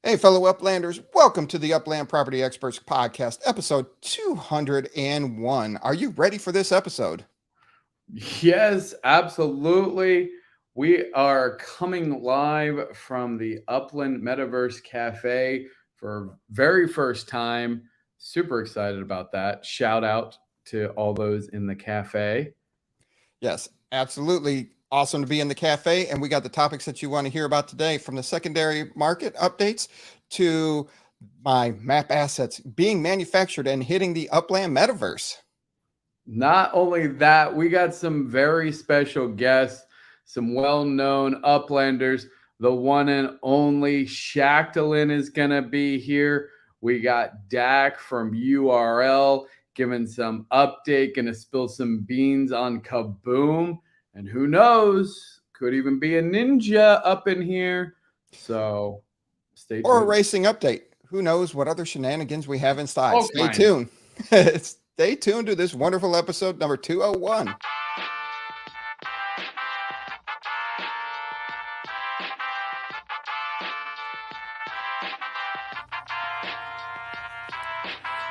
Hey, fellow Uplanders, welcome to the Upland Property Experts Podcast, episode 201. Are you ready for this episode? Yes, absolutely. We are coming live from the Upland Metaverse Cafe for very first time. Super excited about that. Shout out to all those in the cafe. Yes, absolutely. Awesome to be in the cafe. And we got the topics that you want to hear about today, from the secondary market updates to my map assets being manufactured and hitting the Upland Metaverse. Not only that, we got some very special guests, some well-known Uplanders. The one and only Shacklin is going to be here. We got Dak from URL giving some update, going to spill some beans on KaBoom. And who knows, could even be a ninja up in here. So stay tuned. Or a racing update. Who knows what other shenanigans we have inside. Oh, Stay tuned. Stay tuned to this wonderful episode number 201.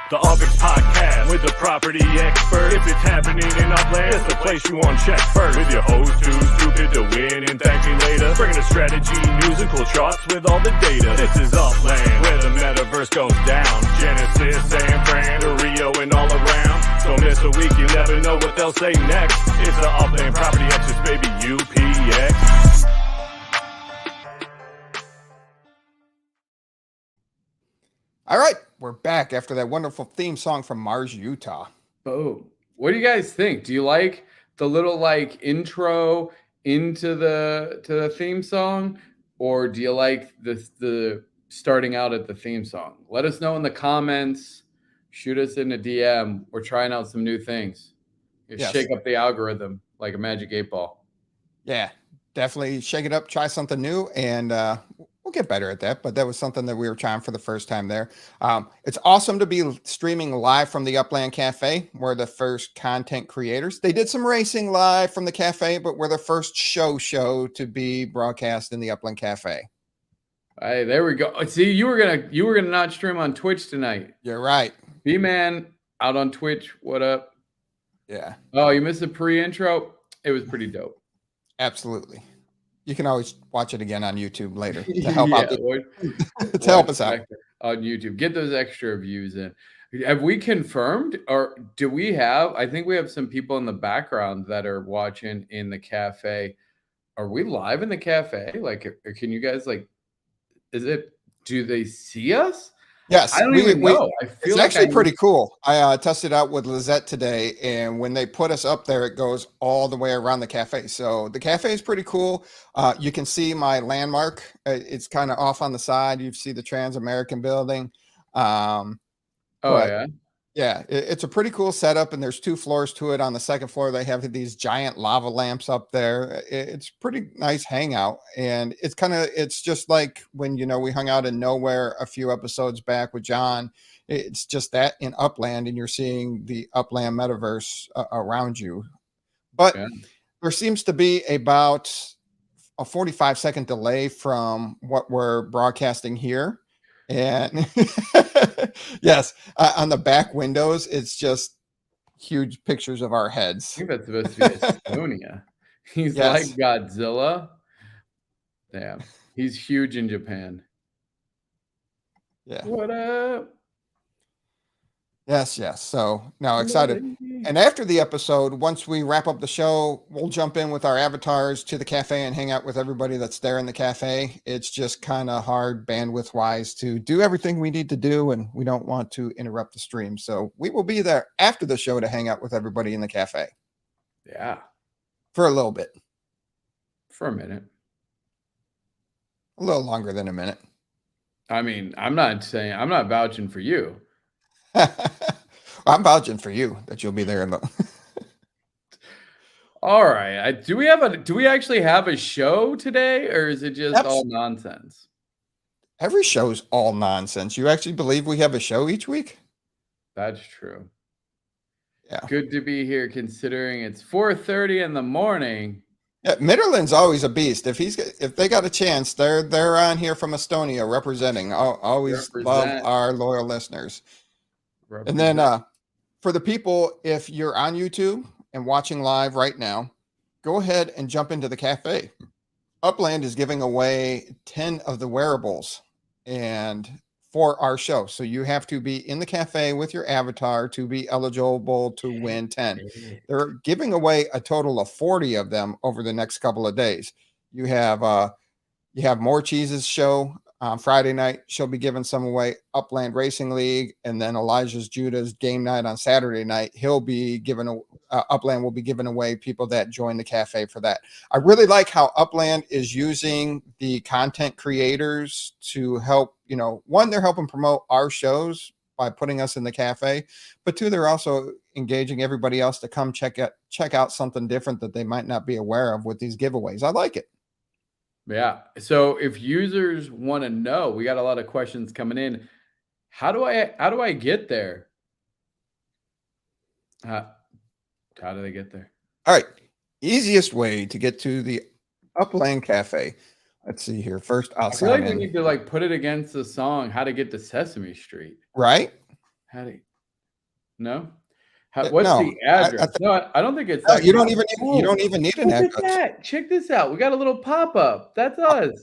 The Xperts Podcast with the property expert. If it's happening in Upland, it's the place you want to check first. With your host who's stupid to win and thank me later. Bringing the strategy, news, and cool charts with all the data. This is Upland, where the metaverse goes down. Genesis, San Fran, to Rio, and all around. Don't miss a week, you never know what they'll say next. It's the Upland Property Experts, baby, UPX. All right, we're back after that wonderful theme song from Mars, Utah. Oh, what do you guys think? Do you like the little intro into the theme song, or do you like the starting out at the theme song? Let us know in the comments. Shoot us in a DM. We're trying out some new things. Yes. Shake up the algorithm like a magic 8-ball. Yeah, definitely shake it up, try something new, and we'll get better at that. But that was something that we were trying for the first time there. It's awesome to be streaming live from the Upland Cafe. We're the first content creators. They did some racing live from the cafe, but we're the first show to be broadcast in the Upland Cafe. Hey, there we go. See, you were gonna not stream on Twitch tonight. You're right. B-Man out on Twitch. What up? Yeah. Oh, you missed the pre-intro? It was pretty dope. Absolutely. You can always watch it again on YouTube later to help out to help us out on YouTube. Get those extra views in. Have we confirmed, or do we have? I think we have some people in the background that are watching in the cafe. Are we live in the cafe? Can you guys do they see us? Yes, I don't even know. I feel it's actually pretty cool. I tested out with Lizette today, and when they put us up there, it goes all the way around the cafe. So the cafe is pretty cool. You can see my landmark. It's kind of off on the side. You see the Trans-American building. Yeah, it's a pretty cool setup, and there's 2 floors to it. On the second floor, they have these giant lava lamps up there. It's pretty nice hangout, and it's just like when we hung out in Nowhere a few episodes back with John. It's just that in Upland, and you're seeing the Upland Metaverse around you. But there seems to be about a 45-second delay from what we're broadcasting here. And yes, on the back windows, it's just huge pictures of our heads. I think that's supposed to be Estonia. He's like Godzilla. Damn, he's huge in Japan. Yeah. What up? Yes. So now excited. And after the episode, once we wrap up the show, we'll jump in with our avatars to the cafe and hang out with everybody that's there in the cafe. It's just kind of hard bandwidth wise to do everything we need to do, and we don't want to interrupt the stream. So we will be there after the show to hang out with everybody in the cafe. Yeah. For a little bit. For a minute. A little longer than a minute. I mean, I'm not vouching for you. I'm vouching for you that you'll be there. All right. Do we actually have a show today, or is it just all nonsense? Every show's all nonsense. You actually believe we have a show each week? That's true. Yeah. Good to be here, considering it's 4:30 in the morning. Yeah, Mitterland's always a beast. If they got a chance, they're on here from Estonia representing. I'll always love our loyal listeners. And then for the people, if you're on YouTube and watching live right now, go ahead and jump into the cafe. Upland is giving away 10 of the wearables and for our show. So you have to be in the cafe with your avatar to be eligible to win 10. They're giving away a total of 40 of them over the next couple of days. You have More Cheese's show on Friday night. She'll be giving some away. Upland Racing League, and then Elijah's Judah's game night on Saturday night. He'll be giving Upland will be giving away people that join the cafe for that. I really like how Upland is using the content creators to help, one, they're helping promote our shows by putting us in the cafe, but two, they're also engaging everybody else to come check out something different that they might not be aware of with these giveaways. I like it. Yeah. So if users want to know, we got a lot of questions coming in. How do I get there? How do they get there? All right. Easiest way to get to the Upland Cafe. Let's see here. First, I feel like we need to put it against the song "How to Get to Sesame Street." Right? No. What's the address? I don't think it's. No, you don't even need an address. Check this out. We got a little pop up. That's us.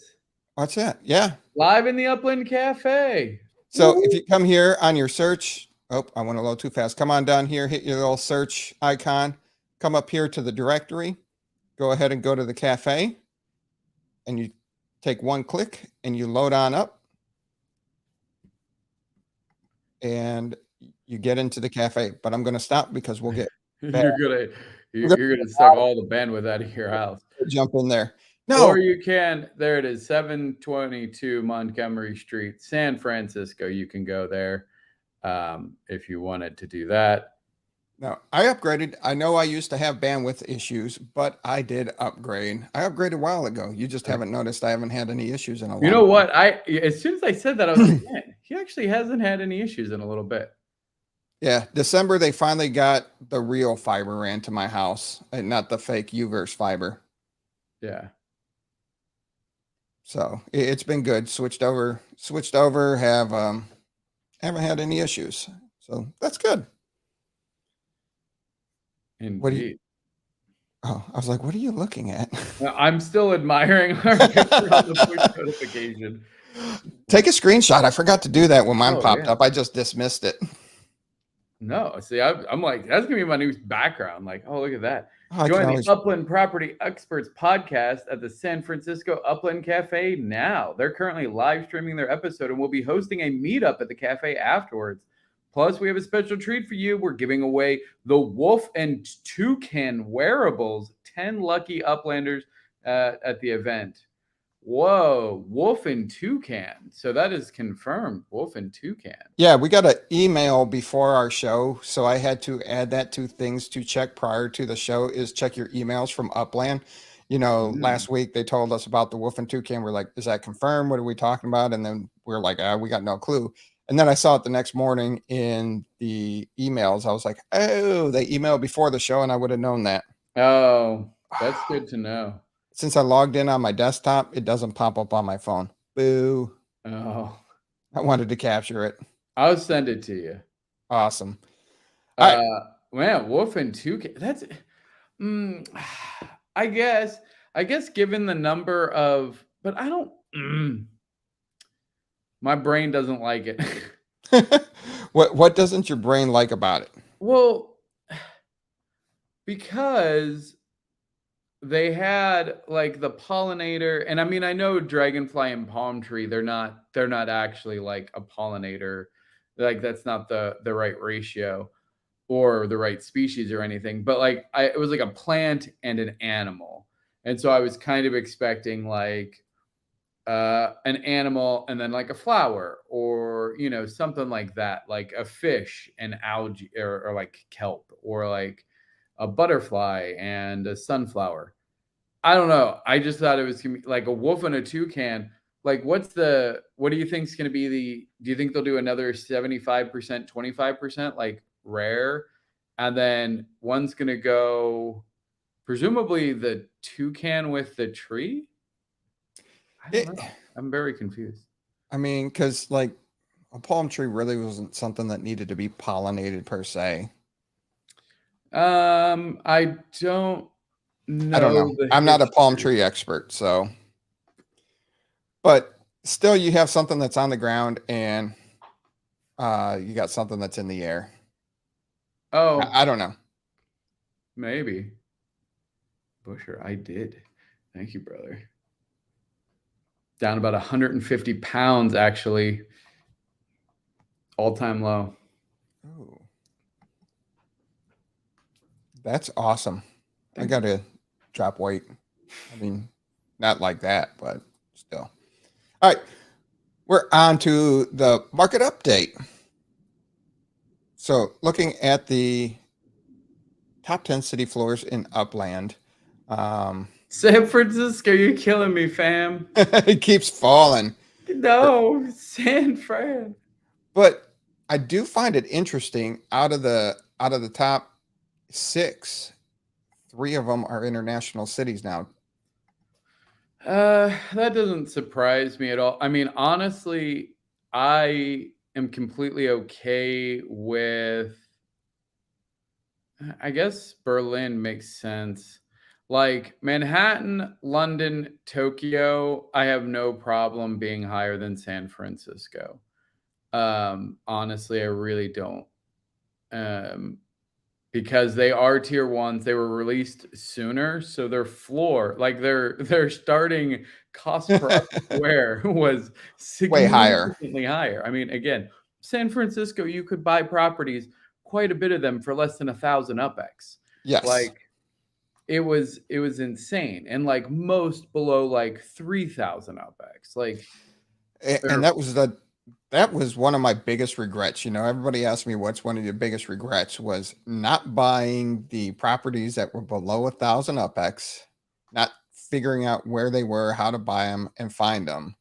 What's that? Yeah. Live in the Upland Cafe. So if you come here on your search, I went a little too fast. Come on down here, hit your little search icon, come up here to the directory, go ahead and go to the cafe, and you take one click and you load on up, and you get into the cafe. But I'm going to stop because we'll get you're gonna suck all the bandwidth out of your house. Jump in there. No. Or you can, there it is, 722 Montgomery Street, San Francisco. You can go there if you wanted to do that. No, I upgraded. I know I used to have bandwidth issues, but I did upgrade. I upgraded a while ago. You just haven't noticed I haven't had any issues in a while. You know what? As soon as I said that, I was like, man, he actually hasn't had any issues in a little bit. Yeah, December, they finally got the real fiber ran to my house and not the fake Uverse fiber. Yeah. So it's been good. Switched over, haven't had any issues. So that's good. Indeed. I was like, what are you looking at? I'm still admiring our push notification. Take a screenshot. I forgot to do that when mine popped up. I just dismissed it. No, see, I'm like, that's gonna be my new background. Like, oh, look at that. Join the Upland Property Xperts Podcast at the San Francisco Upland Cafe now. They're currently live streaming their episode, and we'll be hosting a meetup at the cafe afterwards. Plus, we have a special treat for you. We're giving away the Wolf and Toucan wearables, 10 lucky Uplanders at the event. Whoa, Wolf and Toucan. So that is confirmed, Wolf and Toucan. Yeah, we got an email before our show, so I had to add that to things to check prior to the show, is check your emails from Upland. Last week they told us about the Wolf and Toucan. We're like, is that confirmed? What are we talking about? And then we're like, we got no clue. And then I saw it the next morning in the emails. I was like, oh, they emailed before the show, and I would have known that. Oh, that's good to know. Since I logged in on my desktop, it doesn't pop up on my phone. Boo. Oh. I wanted to capture it. I'll send it to you. Awesome. Man, Wolf and Toucan. That's I guess given the number of, but I don't my brain doesn't like it. What doesn't your brain like about it? Well, because they had like the pollinator, and I mean, I know dragonfly and palm tree, they're not actually like a pollinator. Like that's not the right ratio or the right species or anything, but like it was like a plant and an animal. And so I was kind of expecting like an animal and then like a flower or, something like that, like a fish and algae or like kelp or like a butterfly and a sunflower. I don't know. I just thought it was gonna be like a wolf and a toucan. Like, what do you think is going to be do you think they'll do another 75%, 25%, like rare? And then one's going to go presumably the toucan with the tree. I don't know. I'm very confused. I mean, because like a palm tree really wasn't something that needed to be pollinated per se. I don't know. I don't know. I'm not a palm tree expert, so. But still, you have something that's on the ground, and you got something that's in the air. Oh, I don't know. Maybe. Busher, I did. Thank you, brother. Down about 150 pounds, actually. All-time low. Ooh. That's awesome. I got to drop weight. I mean, not like that, but still. All right. We're on to the market update. So looking at the top 10 city floors in Upland. San Francisco, you're killing me, fam. It keeps falling. No, San Fran. But I do find it interesting. Out of the top 6, 3 of them are international cities now. That doesn't surprise me at all. I mean, honestly, I am completely okay with, I guess Berlin makes sense. Like Manhattan, London, Tokyo, I have no problem being higher than San Francisco. Honestly, I really don't. Because they are tier 1s, they were released sooner, so their floor, like their starting cost per square was significantly higher. I mean, again, San Francisco, you could buy properties, quite a bit of them, for less than 1,000 UPX. Yes, like it was insane, and like most below like 3,000 UPX. Like, and that was one of my biggest regrets. You know, everybody asked me what's one of your biggest regrets, was not buying the properties that were below 1,000 UPX, not figuring out where they were, how to buy them and find them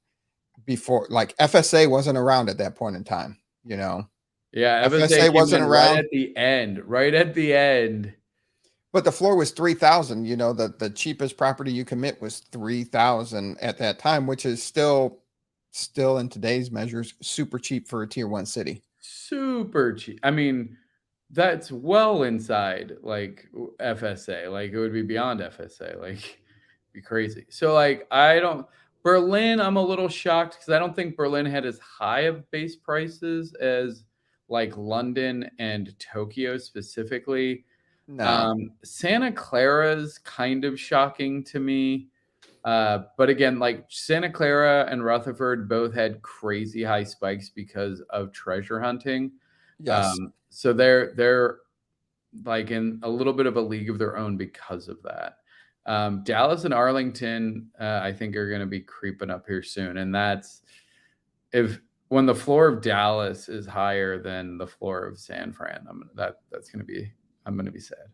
before. Like FSA wasn't around at that point in time, you know? Yeah. FSA wasn't around right at the end. But the floor was 3,000, you know, the cheapest property you commit was 3,000 at that time, which is still in today's measures, super cheap for a tier 1 city. Super cheap. I mean, that's well inside like FSA. Like it would be beyond FSA. Like be crazy. So like Berlin, I'm a little shocked because I don't think Berlin had as high of base prices as like London and Tokyo specifically. No. Santa Clara's kind of shocking to me. But again, like Santa Clara and Rutherford both had crazy high spikes because of treasure hunting. Yes. So they're like in a little bit of a league of their own because of that. Dallas and Arlington, I think are going to be creeping up here soon. And that's when the floor of Dallas is higher than the floor of San Fran, I'm going to be sad.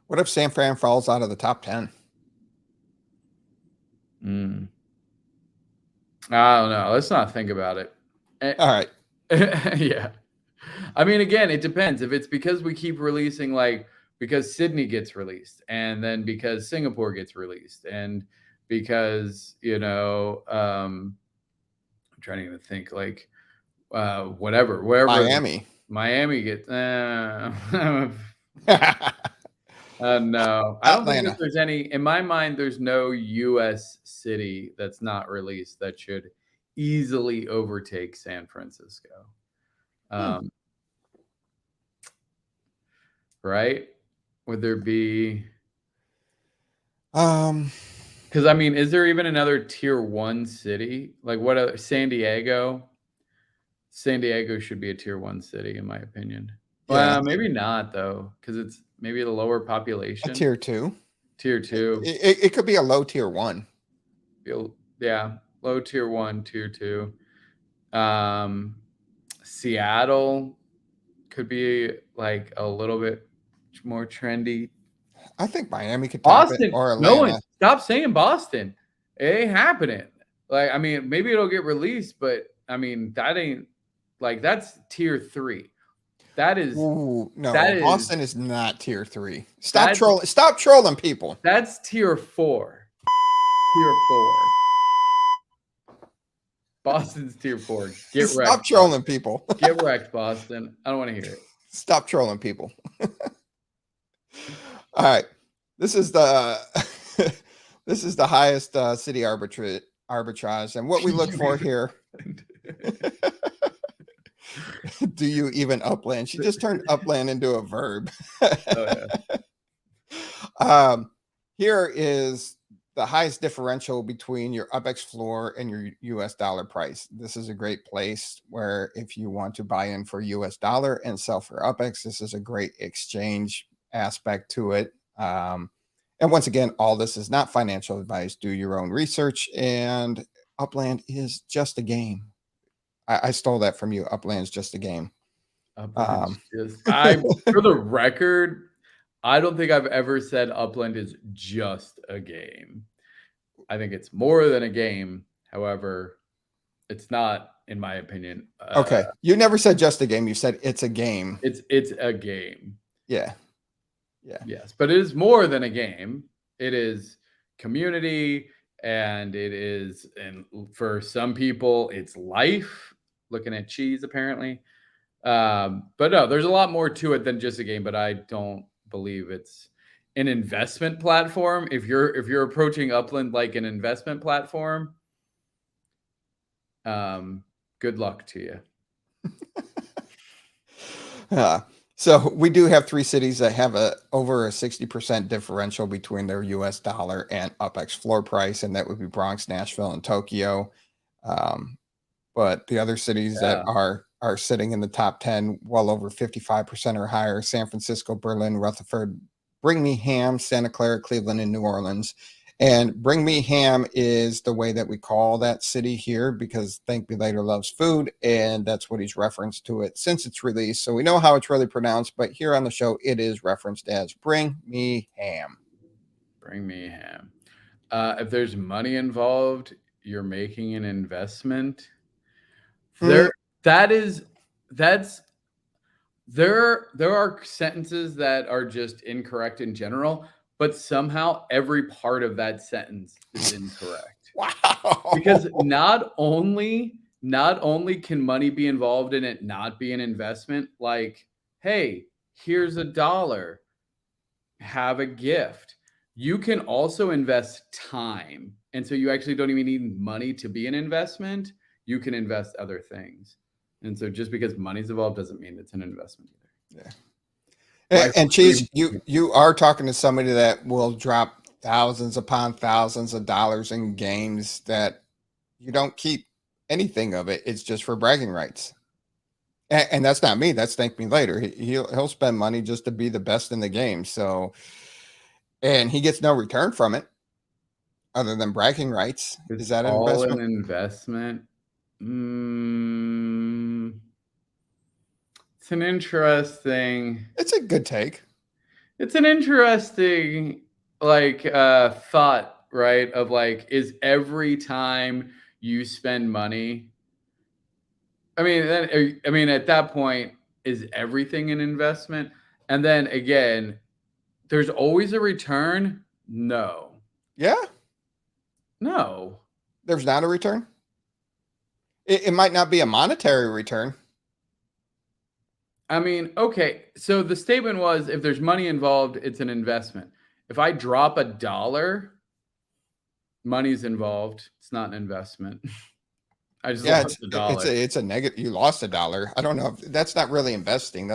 What if San Fran falls out of the top 10? I don't know. Let's not think about it. All right. Yeah. I mean, again, it depends. If it's because we keep releasing, like because Sydney gets released, and then because Singapore gets released, and because, you know, I'm trying to even think, like wherever Miami gets no, I don't think that there's any, in my mind, there's no US city that's not released that should easily overtake San Francisco. Right? Would there be, because I mean, is there even another tier 1 city? Like what San Diego should be a tier 1 city in my opinion. Yeah. Well, maybe not though, because it's maybe the lower population. A tier 2. It could be a low tier 1. Yeah, low tier 1, tier 2. Seattle could be like a little bit more trendy. I think Miami could top Boston, it, or Atlanta. No one stop saying Boston. It ain't happening. Like, I mean, maybe it'll get released, but I mean, that ain't like, that's tier 3. That is Ooh, no, that is- Boston is not tier 3. Stop trolling. Stop trolling people. that's tier 4. Tier 4. Boston's tier 4. Get Stop wrecked. trolling people. Get wrecked, Boston. I don't want to hear it. Stop trolling people. All right. This is the this is the highest city arbitrage, and what we look for here. Do you even Upland? She just turned Upland into a verb. Oh, yeah. Here is the highest differential between your UpX floor and your US dollar price. This is a great place where if you want to buy in for US dollar and sell for UpX, this is a great exchange aspect to it. And once again, all this is not financial advice. Do your own research, and Upland is just a game. I stole that from you. Upland's just a game. For the record, I don't think I've ever said Upland is just a game. I think it's more than a game. However, it's not, in my opinion. Okay. You never said just a game. You said it's a game. It's a game. Yeah. Yeah. Yes, but it is more than a game. It is community, and it is, and for some people, it's life. Looking at cheese, apparently. But no, there's a lot more to it than just a game. But I don't believe it's an investment platform. If you're approaching Upland like an investment platform, good luck to you. So we do have 3 cities that have over a 60% differential between their US dollar and UpX floor price, and that would be Bronx, Nashville, and Tokyo. But the other cities that are sitting in the top 10, well over 55% or higher: San Francisco, Berlin, Rutherford, Bring Me Ham, Santa Clara, Cleveland, and New Orleans. And Bring Me Ham is the way that we call that city here, because ThankMeLater loves food, and that's what he's referenced to it since its release. So we know how it's really pronounced, but here on the show, it is referenced as Bring Me Ham. Bring Me Ham. If there's money involved, you're making an investment. There are sentences that are just incorrect in general, but somehow every part of that sentence is incorrect. Wow. Because not only can money be involved in it not be an investment, like, hey, here's $1, have a gift. You can also invest time. And so you actually don't even need money to be an investment. You can invest other things. And so just because money's involved doesn't mean it's an investment either. Yeah. And Cheese, you are talking to somebody that will drop thousands upon thousands of dollars in games that you don't keep anything of it. It's just for bragging rights. And that's not me. That's ThankMeLater. He'll spend money just to be the best in the game. So, and he gets no return from it other than bragging rights. Is that an investment? An investment? It's an interesting. It's a good take. It's an interesting thought, right? Of like, is every time you spend money? I mean, at that point, is everything an investment? And then again, there's always a return. No. Yeah. No. There's not a return. It might not be a monetary return. I mean, okay. So the statement was, if there's money involved, it's an investment. If I drop $1, money's involved. It's not an investment. I just lost $1. It's a negative. You lost $1. I don't know if that's not really investing.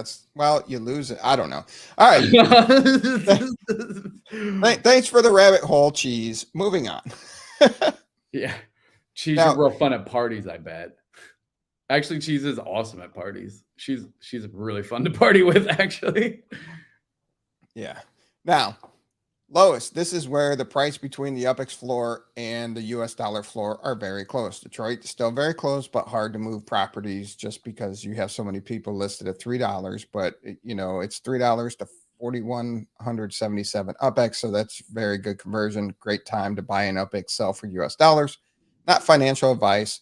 You lose it. I don't know. All right. Thanks for the rabbit hole, Cheese. Moving on. Yeah. Cheese is real fun at parties, I bet. Actually, Cheese is awesome at parties. She's really fun to party with, actually. Yeah. Now, Lois, this is where the price between the UpX floor and the US dollar floor are very close. Detroit is still very close, but hard to move properties just because you have so many people listed at $3. But, it's $3 to 4,177 UpX. So that's very good conversion. Great time to buy an UpX, sell for US dollars. Not financial advice,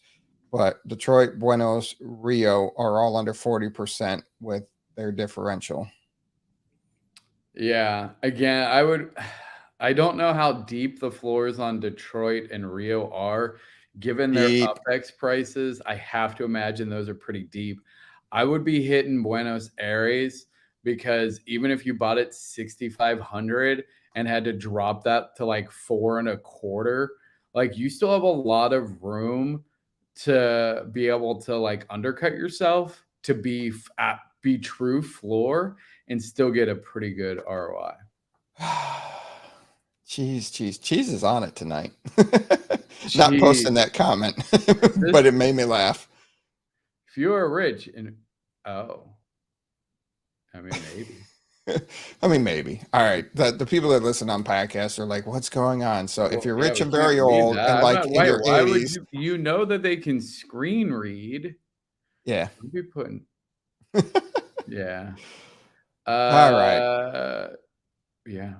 but Detroit, Buenos, Rio are all under 40% with their differential. Yeah. Again, I don't know how deep the floors on Detroit and Rio are. Given their Deep. UpX prices, I have to imagine those are pretty deep. I would be hitting Buenos Aires because even if you bought it 6,500 and had to drop that to like 4.25, like you still have a lot of room to be able to like undercut yourself to be true floor and still get a pretty good ROI. Cheese is on it tonight. Not posting that comment, but it made me laugh. If you are rich and maybe. All right. The people that listen on podcasts are like, what's going on? So if you're rich and very old and like in your 80s, you know that they can screen read. Yeah. I'd be putting. Yeah. All right. Yeah.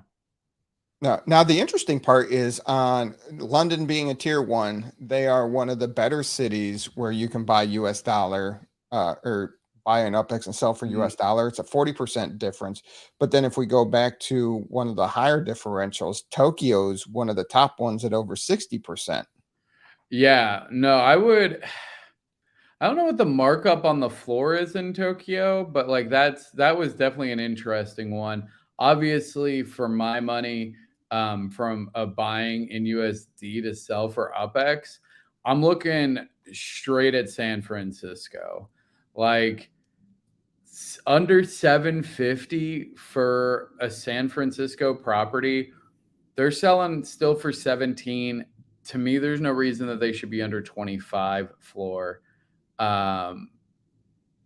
Now the interesting part is on London being a tier 1, they are one of the better cities where you can buy US dollar or buy an UpX and sell for US dollar. It's a 40% difference. But then if we go back to one of the higher differentials, Tokyo's one of the top ones at over 60%. Yeah, no, I don't know what the markup on the floor is in Tokyo, but like that was definitely an interesting one. Obviously, for my money, from a buying in USD to sell for UpX, I'm looking straight at San Francisco, like under 750 for a San Francisco property. They're selling still for 17. To me, there's no reason that they should be under 25 floor.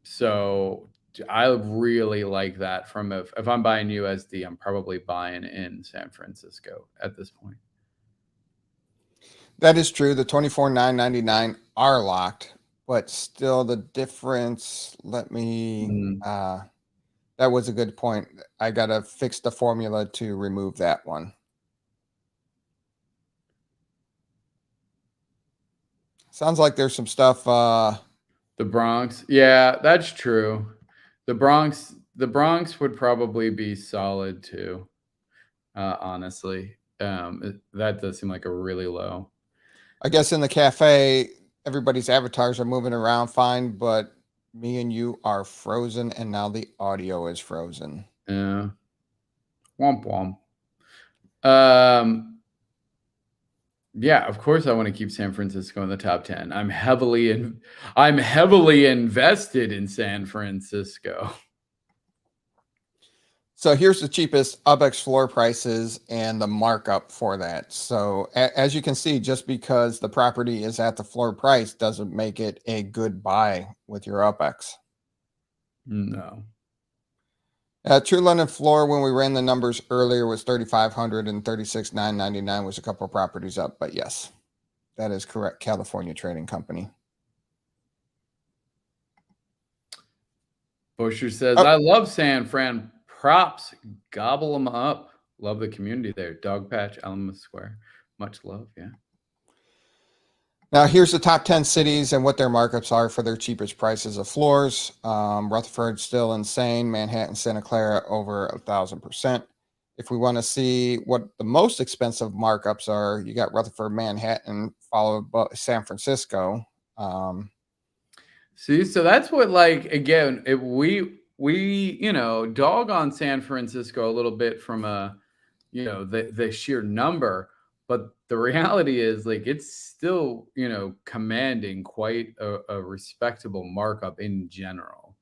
So I really like that. From if I'm buying USD, I'm probably buying in San Francisco at this point. That is true. The 24,999 are locked, but still the difference. Let me. That was a good point. I gotta fix the formula to remove that one. Sounds like there's some stuff. The Bronx, yeah, that's true. The Bronx would probably be solid too. Honestly, that does seem like a really low. I guess in the cafe, everybody's avatars are moving around fine, but me and you are frozen, and now the audio is frozen. Yeah. Womp womp. Yeah, of course I want to keep San Francisco in the top 10. I'm heavily invested in San Francisco. So here's the cheapest UpX floor prices and the markup for that. So as you can see, just because the property is at the floor price doesn't make it a good buy with your UpX. No. True London floor, when we ran the numbers earlier, was 3,500 and 36,999 was a couple of properties up. But yes, that is correct. California Trading Company. Busher says, I love San Fran. Props, gobble them up. Love the community there. Dog Patch, Alamo Square. Much love, yeah. Now, here's the top 10 cities and what their markups are for their cheapest prices of floors. Rutherford, still insane. Manhattan, Santa Clara, over 1,000%. If we want to see what the most expensive markups are, you got Rutherford, Manhattan, followed by San Francisco. See, so that's what, like, again, if we dog on San Francisco a little bit from the sheer number, but the reality is, like, it's still, commanding quite a respectable markup in general.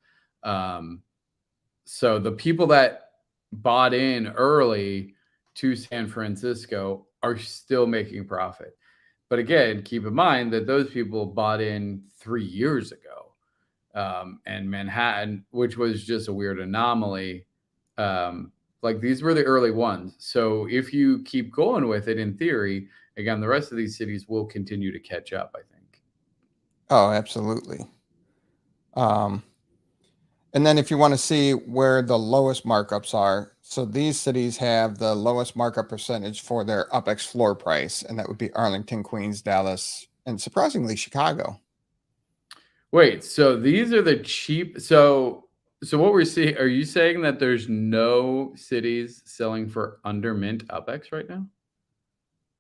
So the people that bought in early to San Francisco are still making profit. But again, keep in mind that those people bought in 3 years ago. And Manhattan, which was just a weird anomaly, like these were the early ones. So if you keep going with it, in theory, again, the rest of these cities will continue to catch up, I think. Oh, absolutely. And then if you want to see where the lowest markups are, so these cities have the lowest markup percentage for their UpX floor price, and that would be Arlington, Queens, Dallas, and surprisingly, Chicago. Wait, so these are the cheap. So So what we're seeing, are you saying that there's no cities selling for under mint UpX right now?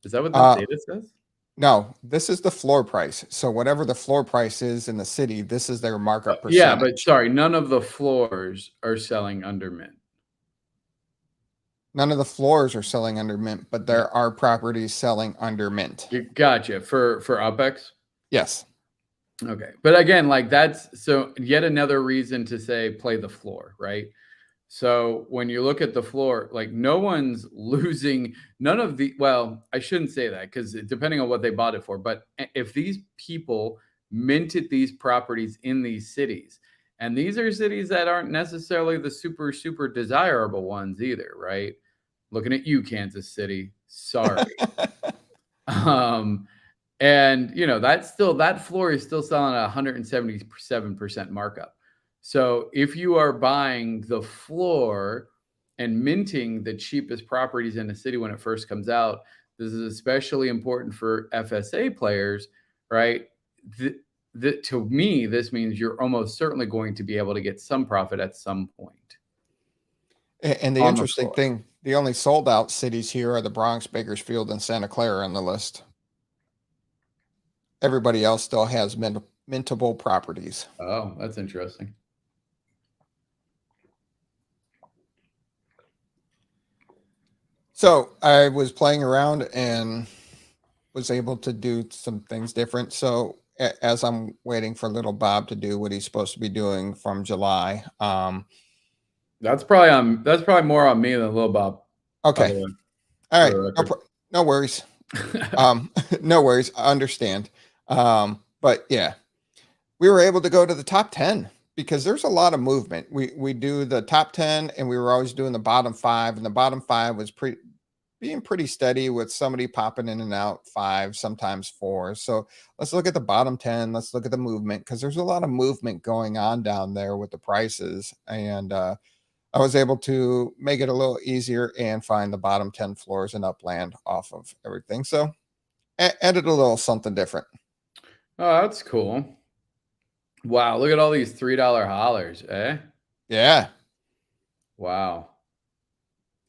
Is that what this data says? No, this is the floor price. So whatever the floor price is in the city, this is their markup Yeah, percentage. but sorry, none of the floors are selling under mint. None of the floors are selling under mint, but there are properties selling under mint. Gotcha. For UpX? Yes. Okay. But again, like that's so yet another reason to say play the floor, right? So when you look at the floor, like no one's losing none of the, well, I shouldn't say that because depending on what they bought it for, but if these people minted these properties in these cities, and these are cities that aren't necessarily the super, super desirable ones either, right? Looking at you, Kansas City. Sorry. And you know, that floor is still selling at 177% markup. So if you are buying the floor and minting the cheapest properties in a city when it first comes out, this is especially important for FSA players, right? To me, this means you're almost certainly going to be able to get some profit at some point. And the interesting thing, the only sold out cities here are the Bronx, Bakersfield, and Santa Clara on the list. Everybody else still has mintable properties. Oh, that's interesting. So I was playing around and was able to do some things different. So as I'm waiting for little Bob to do what he's supposed to be doing from July. That's probably more on me than little Bob. Okay. All right. No worries. No worries. I understand. But yeah, we were able to go to the top 10 because there's a lot of movement. We do the top 10 and we were always doing the bottom 5, and the bottom 5 was being pretty steady with somebody popping in and out 5, sometimes 4. So let's look at the bottom 10. Let's look at the movement because there's a lot of movement going on down there with the prices. And, I was able to make it a little easier and find the bottom 10 floors in Upland off of everything. So added a little something different. Oh, that's cool. Wow. Look at all these $3 hollers, eh? Yeah. Wow.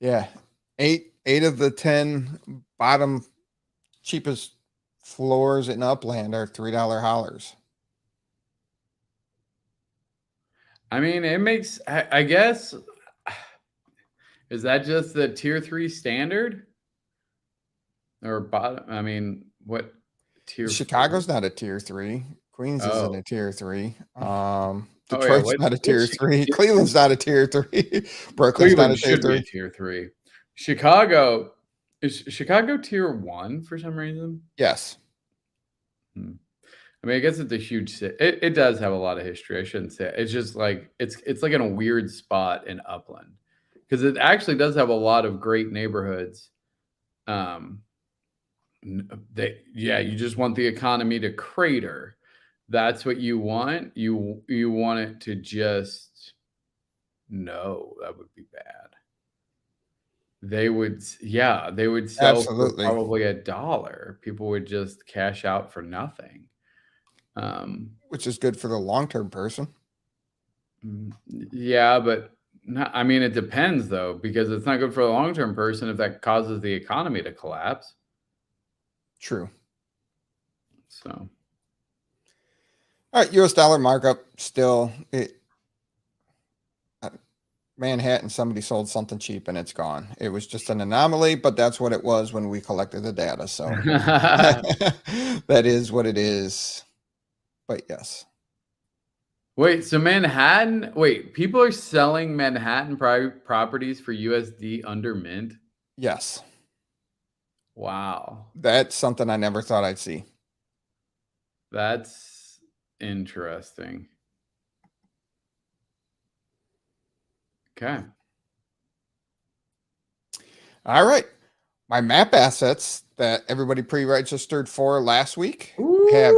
Yeah. Eight of the 10 bottom cheapest floors in Upland are $3 hollers. I mean, it makes, I guess, is that just the tier 3 standard? Or bottom? I mean, what tier? Chicago's 4? Not a tier 3. Queens isn't a tier 3. Detroit's not a tier 3. Cleveland's not a tier 3. Brooklyn's not a tier 3. Tier 3. Chicago, is Chicago tier 1 for some reason? Yes. I mean, I guess it's a huge city. It does have a lot of history. I shouldn't say it. It's just like it's like in a weird spot in Upland because it actually does have a lot of great neighborhoods. You just want the economy to crater. That's what you want. You want it to just no, that would be bad. They would sell for probably $1. People would just cash out for nothing. Which is good for the long-term person. Yeah, but I mean, it depends though, because it's not good for the long-term person if that causes the economy to collapse. True. So, all right, US dollar markup still Manhattan, somebody sold something cheap and it's gone. It was just an anomaly, but that's what it was when we collected the data. So that is what it is. But yes. Wait, so Manhattan, people are selling Manhattan properties for USD under mint? Yes. Wow. That's something I never thought I'd see. That's interesting. Okay. All right. My map assets that everybody pre-registered for last week have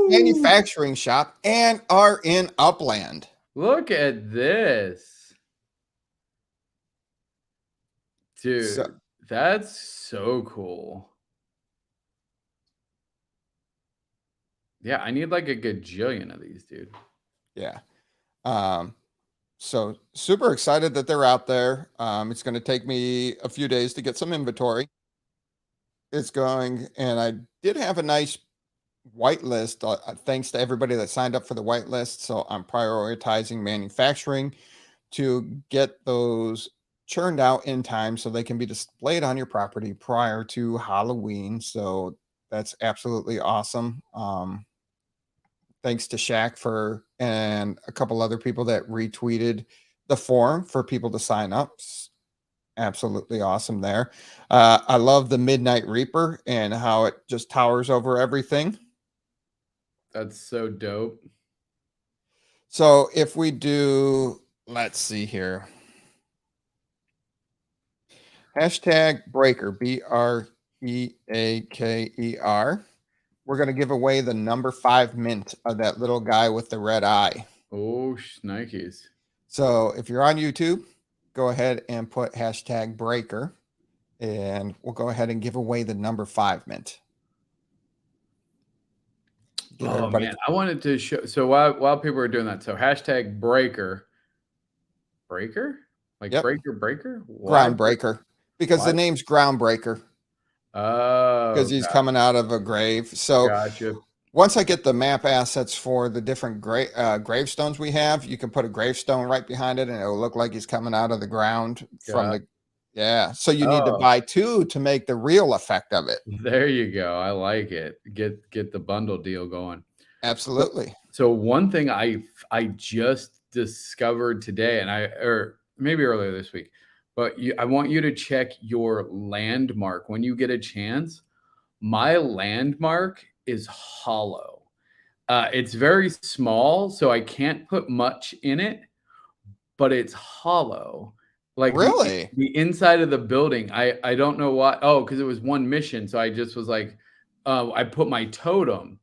manufacturing shop and are in Upland. Look at this. Dude, that's so cool. Yeah, I need like a gajillion of these, dude. Yeah. So super excited that they're out there. It's going to take me a few days to get some inventory. And I did have a nice whitelist, thanks to everybody that signed up for the whitelist. So I'm prioritizing manufacturing to get those churned out in time so they can be displayed on your property prior to Halloween. So that's absolutely awesome. Thanks to Shaq and a couple other people that retweeted the form for people to sign up. Absolutely awesome there. I love the Midnight Reaper and how it just towers over everything. That's so dope. So if we do, let's see here. Hashtag breaker, BREAKER. We're going to give away the number 5 mint of that little guy with the red eye. Oh, shnikes. So if you're on YouTube, go ahead and put hashtag breaker, and we'll go ahead and give away the number 5 mint. Man, I wanted to show. So while people are doing that, so hashtag breaker, like yep. breaker, groundbreaker, because the name's Groundbreaker. Oh, because he's coming out of a grave. So gotcha. Once I get the map assets for the different gravestones we have, you can put a gravestone right behind it, and it'll look like he's coming out of the ground from the. Yeah, so you need to buy 2 to make the real effect of it. There you go. I like it. Get the bundle deal going. Absolutely. So one thing I just discovered today, or maybe earlier this week, but I want you to check your landmark when you get a chance. My landmark is hollow. It's very small, so I can't put much in it, but it's hollow. Like really, the inside of the building. I don't know why. Oh, because it was one mission. So I just was like, I put my totem,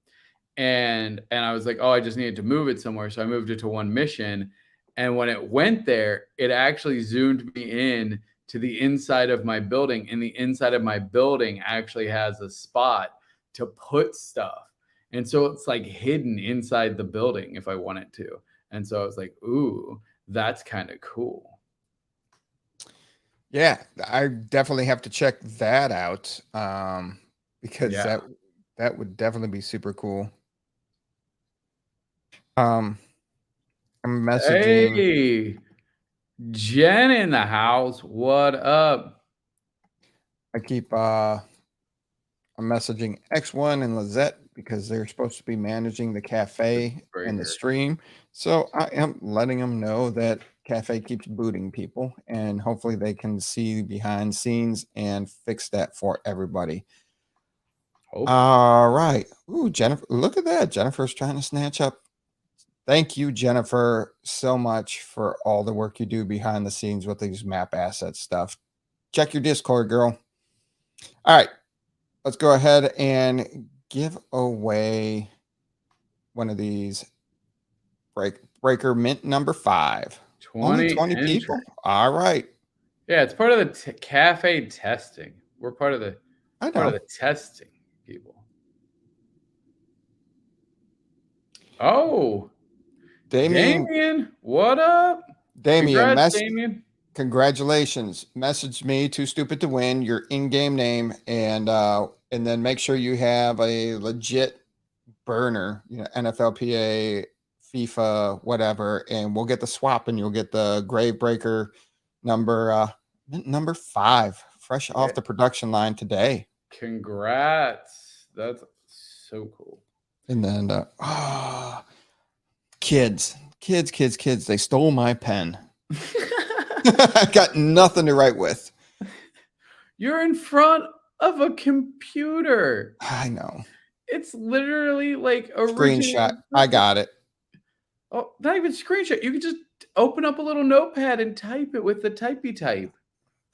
and I was like, oh, I just needed to move it somewhere. So I moved it to one mission. And when it went there, it actually zoomed me in to the inside of my building. And the inside of my building actually has a spot to put stuff. And so it's like hidden inside the building if I wanted to. And so I was like, ooh, that's kind of cool. Yeah, I definitely have to check that out because that would definitely be super cool. I'm messaging. Hey, Jen in the house. What up? I keep I'm messaging X1 and Lizette because they're supposed to be managing the cafe and the stream. So I am letting them know that Cafe keeps booting people, and hopefully they can see behind scenes and fix that for everybody. All right. Ooh, Jennifer, look at that. Jennifer's trying to snatch up. Thank you, Jennifer, so much for all the work you do behind the scenes with these map asset stuff. Check your Discord, girl. All right. Let's go ahead and give away one of these breaker mint number 5. 20 people. All right. Yeah, it's part of the cafe testing. We're part of the testing people. Oh, Damien, what up? Damien, congratulations. Message me, Too Stupid to Win, your in-game name, and then make sure you have a legit burner, NFLPA, FIFA, whatever, and we'll get the swap, and you'll get the Gravebreaker number 5, fresh off the production line today. Congrats. That's so cool. And then kids, they stole my pen. I got nothing to write with. You're in front of a computer. I know. It's literally like a screenshot. I got it. Oh, not even screenshot. You could just open up a little notepad and type it with the typey type.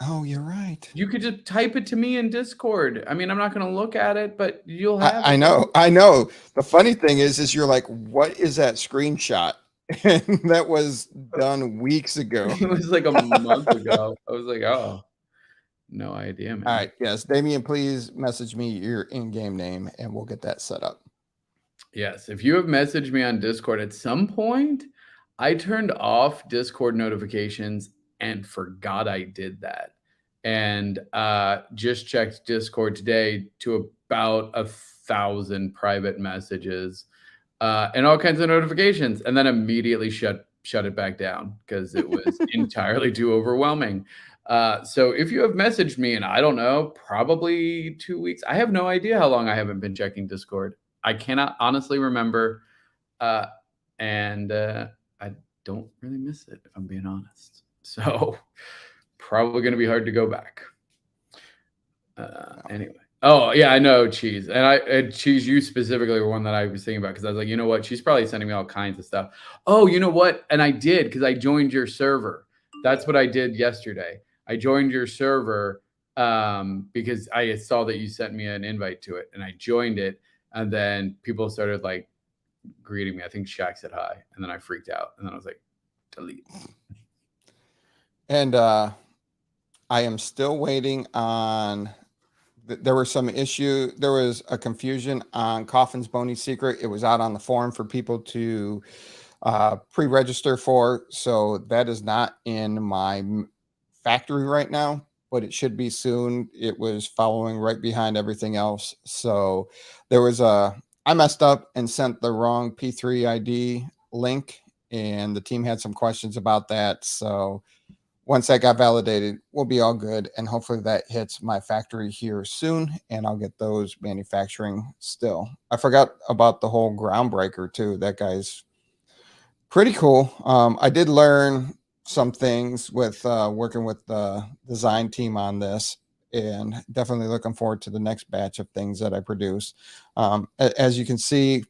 Oh, you're right. You could just type it to me in Discord. I mean, I'm not going to look at it, but you'll have I know. The funny thing is you're like, what is that screenshot? And that was done weeks ago. It was like a month ago. I was like, oh, no idea, man. All right. Yes. Damien, please message me your in-game name and we'll get that set up. Yes. If you have messaged me on Discord at some point, I turned off Discord notifications and forgot I did that. And just checked Discord today to about 1,000 private messages and all kinds of notifications, and then immediately shut it back down because it was entirely too overwhelming. So if you have messaged me, and I don't know, probably 2 weeks, I have no idea how long I haven't been checking Discord. I cannot honestly remember. And I don't really miss it, if I'm being honest. So probably going to be hard to go back. Anyway. Oh, yeah, I know, Cheese. And Cheese, you specifically were one that I was thinking about because I was like, you know what? She's probably sending me all kinds of stuff. Oh, you know what? And I did because I joined your server. That's what I did yesterday. I joined your server because I saw that you sent me an invite to it, and I joined it. And then people started like greeting me. I think Shaq said hi, and then I freaked out, and then I was like, delete. And I am still waiting on. There was some issue. There was a confusion on Coffin's Bony Secret. It was out on the forum for people to pre-register for. So that is not in my factory right now, but it should be soon. It was following right behind everything else. So there was I messed up and sent the wrong P3 ID link, and the team had some questions about that. So once that got validated, we'll be all good. And hopefully that hits my factory here soon, and I'll get those manufacturing still. I forgot about the whole groundbreaker too. That guy's pretty cool. I did learn some things with working with the design team on this, and definitely looking forward to the next batch of things that I produce. As you can see,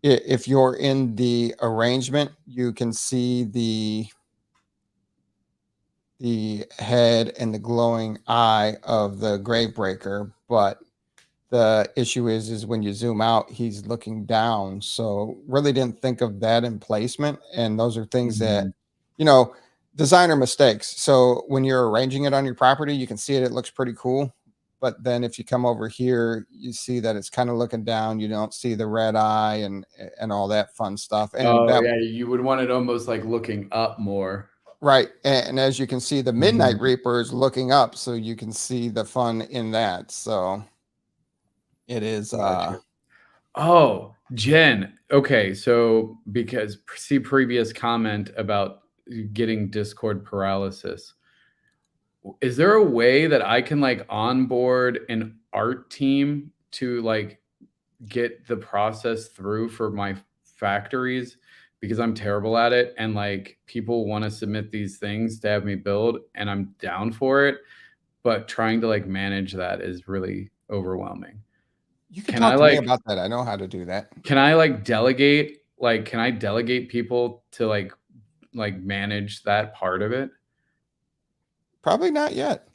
if you're in the arrangement, you can see the head and the glowing eye of the Gravebreaker, but the issue is when you zoom out, he's looking down. So really didn't think of that in placement. And those are things that, designer mistakes. So when you're arranging it on your property, you can see it looks pretty cool. But then if you come over here, you see that it's kind of looking down. You don't see the red eye and all that fun stuff. And yeah, you would want it almost like looking up more. Right. And as you can see, the Midnight Reaper is looking up, so you can see the fun in that. So it is. Oh, Jen. Okay. So because see previous comment about getting Discord paralysis. Is there a way that I can like onboard an art team to like get the process through for my factories? Because I'm terrible at it, and like people want to submit these things to have me build, and I'm down for it, but trying to like manage that is really overwhelming. You can talk to me about that. I know how to do that. Can I like delegate? Like, can I delegate people to like manage that part of it? Probably not yet.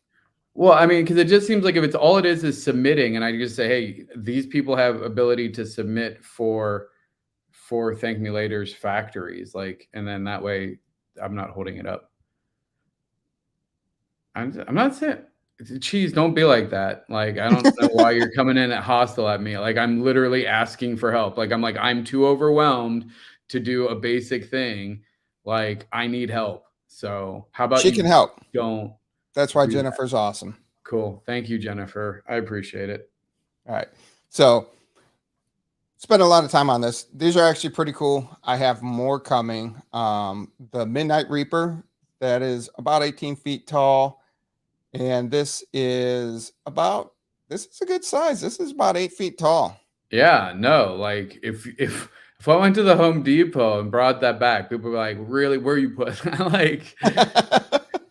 Well, I mean, because it just seems like if it's all it is submitting, and I just say, hey, these people have ability to submit for ThankMeLater's factories, like, and then that way I'm not holding it up. I'm not saying, Cheese, don't be like that. Like, I don't know why you're coming in at hostile at me. Like, I'm literally asking for help. Like, I'm too overwhelmed to do a basic thing. Like, I need help. So how about she can help? Don't. That's why Jennifer's awesome. Cool. Thank you, Jennifer. I appreciate it. All right. So spent a lot of time on this. These are actually pretty cool. I have more coming. The Midnight Reaper, that is about 18 feet tall. And this is a good size. This is about 8 feet tall. Yeah, no, like if I went to the Home Depot and brought that back, people were like, really, where you put like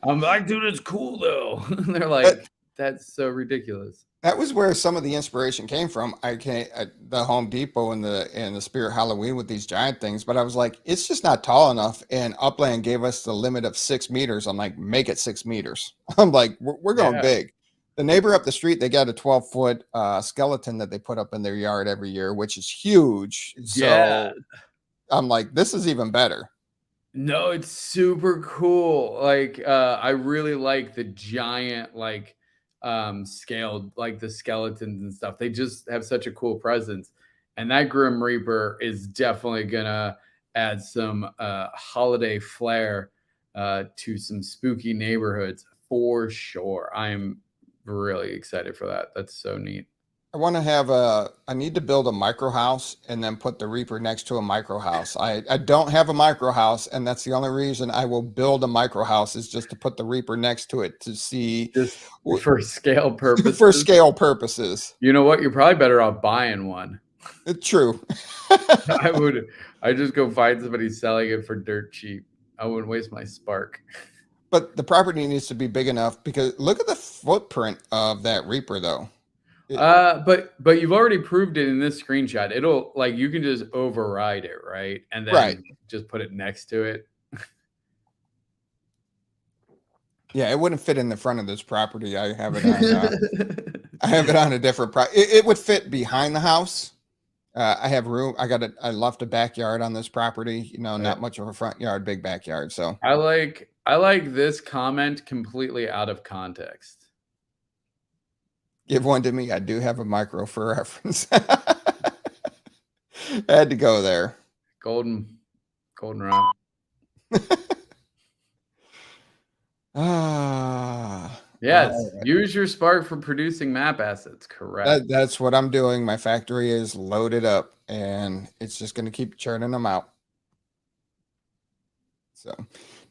I'm like, dude, it's cool though. They're like, that's so ridiculous. That was where some of the inspiration came from. I came at the Home Depot and the Spirit Halloween with these giant things, but I was like, it's just not tall enough. And Upland gave us the limit of 6 meters. I'm like, make it 6 meters. I'm like, we're going big. The neighbor up the street, they got a 12-foot skeleton that they put up in their yard every year, which is huge. So I'm like, this is even better. No, it's super cool. Like, I really like the giant, like, scaled, like the skeletons and stuff. They just have such a cool presence, and that Grim Reaper is definitely gonna add some holiday flair to some spooky neighborhoods for sure. I'm really excited for that. That's so neat. I need to build a micro house and then put the Reaper next to a micro house. I don't have a micro house, and that's the only reason I will build a micro house is just to put the Reaper next to it to see just for scale purposes. For scale purposes. You know what? You're probably better off buying one. True. I just go find somebody selling it for dirt cheap. I wouldn't waste my spark. But the property needs to be big enough because look at the footprint of that Reaper though. But you've already proved it in this screenshot. It'll like you can just override it, right? And then just put it next to it. Yeah, it wouldn't fit in the front of this property. I have it on. I have it on a different it would fit behind the house. I have room. I left a backyard on this property. You know, not much of a front yard, big backyard. So I like this comment completely out of context. Give one to me. I do have a micro for reference. I had to go there. Golden round. Yes. Right. Use your spark for producing map assets. Correct. That's what I'm doing. My factory is loaded up and it's just going to keep churning them out. So,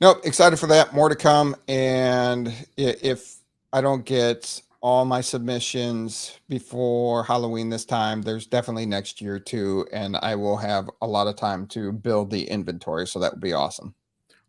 nope. Excited for that. More to come. And if I don't get all my submissions before Halloween this time, there's definitely next year too, and I will have a lot of time to build the inventory, so that would be awesome.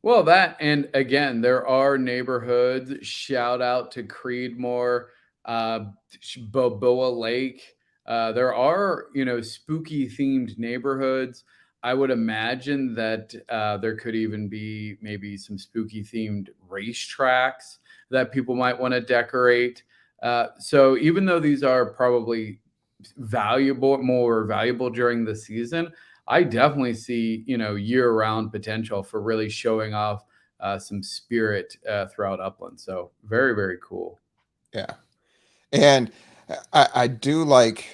Well, that, and again, there are neighborhoods. Shout out to Creedmoor, Balboa Lake. There are, spooky themed neighborhoods. I would imagine that there could even be maybe some spooky themed racetracks that people might want to decorate. So even though these are probably more valuable during the season, I definitely see, year-round potential for really showing off some spirit throughout Upland. So very, very cool. Yeah. And I do like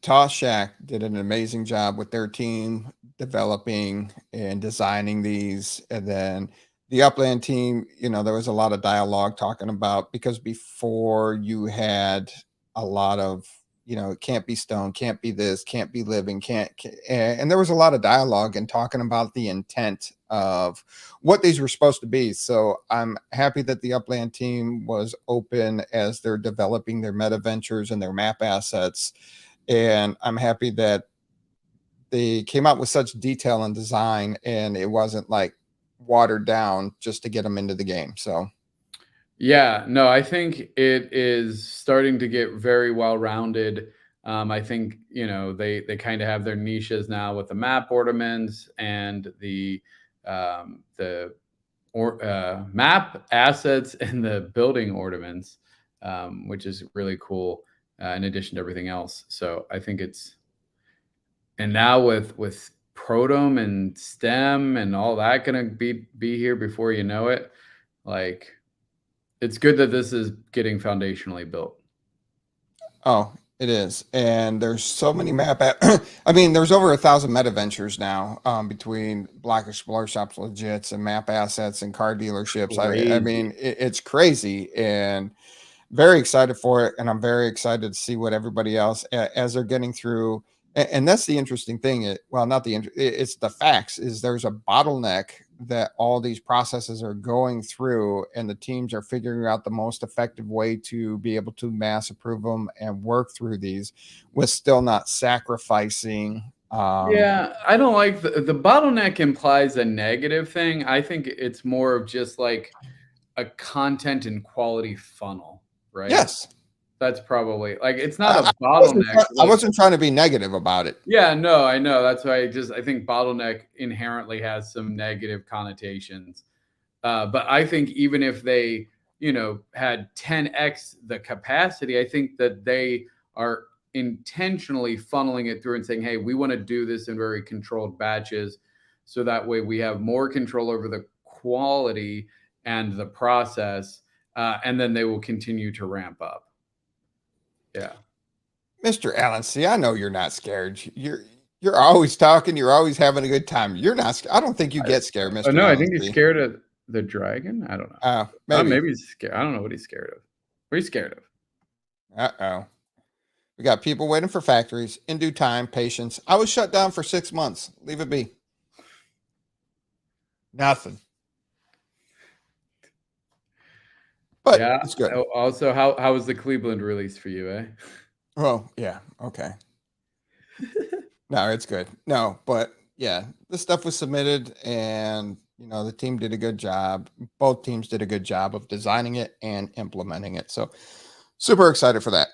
Toss Shack did an amazing job with their team developing and designing these. And then the Upland team, there was a lot of dialogue talking about, because before you had a lot of, it can't be stone, can't be this, can't be living, and there was a lot of dialogue and talking about the intent of what these were supposed to be. So I'm happy that the Upland team was open as they're developing their meta ventures and their map assets. And I'm happy that they came out with such detail and design, and it wasn't like watered down just to get them into the game. So yeah, no, I think it is starting to get very well rounded. I think they kind of have their niches now with the map ornaments and the map assets and the building ornaments, which is really cool. In addition to everything else, so I think and now with Protom and STEM and all that gonna be here before you know it. Like, it's good that this is getting foundationally built. Oh, it is. And there's so many I mean, there's over 1,000 meta ventures now, between Block Explorer Shops, Legits, and map assets and car dealerships. I mean, it's crazy, and very excited for it. And I'm very excited to see what everybody else, as they're getting through. And that's the interesting thing. It's the facts is there's a bottleneck that all these processes are going through, and the teams are figuring out the most effective way to be able to mass approve them and work through these with still not sacrificing. Yeah, I don't like the bottleneck implies a negative thing. I think it's more of just like a content and quality funnel, right? Yes. That's probably like, it's not a bottleneck. I wasn't trying to be negative about it. Yeah, no, I know. That's why I think bottleneck inherently has some negative connotations. But I think even if they, had 10x the capacity, I think that they are intentionally funneling it through and saying, hey, we want to do this in very controlled batches. So that way we have more control over the quality and the process. And then they will continue to ramp up. Yeah. Mr. Allen, see, I know you're not scared. You're always talking. You're always having a good time. You're not. I don't think you get scared, Mr. Oh no, I think Honesty. he's scared of the dragon. I don't know. Maybe. He's scared. I don't know what he's scared of. What are you scared of? We got people waiting for factories. In due time, patience. I was shut down for 6 months. Leave it be. Nothing. But yeah, it's good. Also, how was the Cleveland release for you, eh? Oh, yeah. Okay. No, it's good. No, but yeah, this stuff was submitted and, the team did a good job. Both teams did a good job of designing it and implementing it. So super excited for that.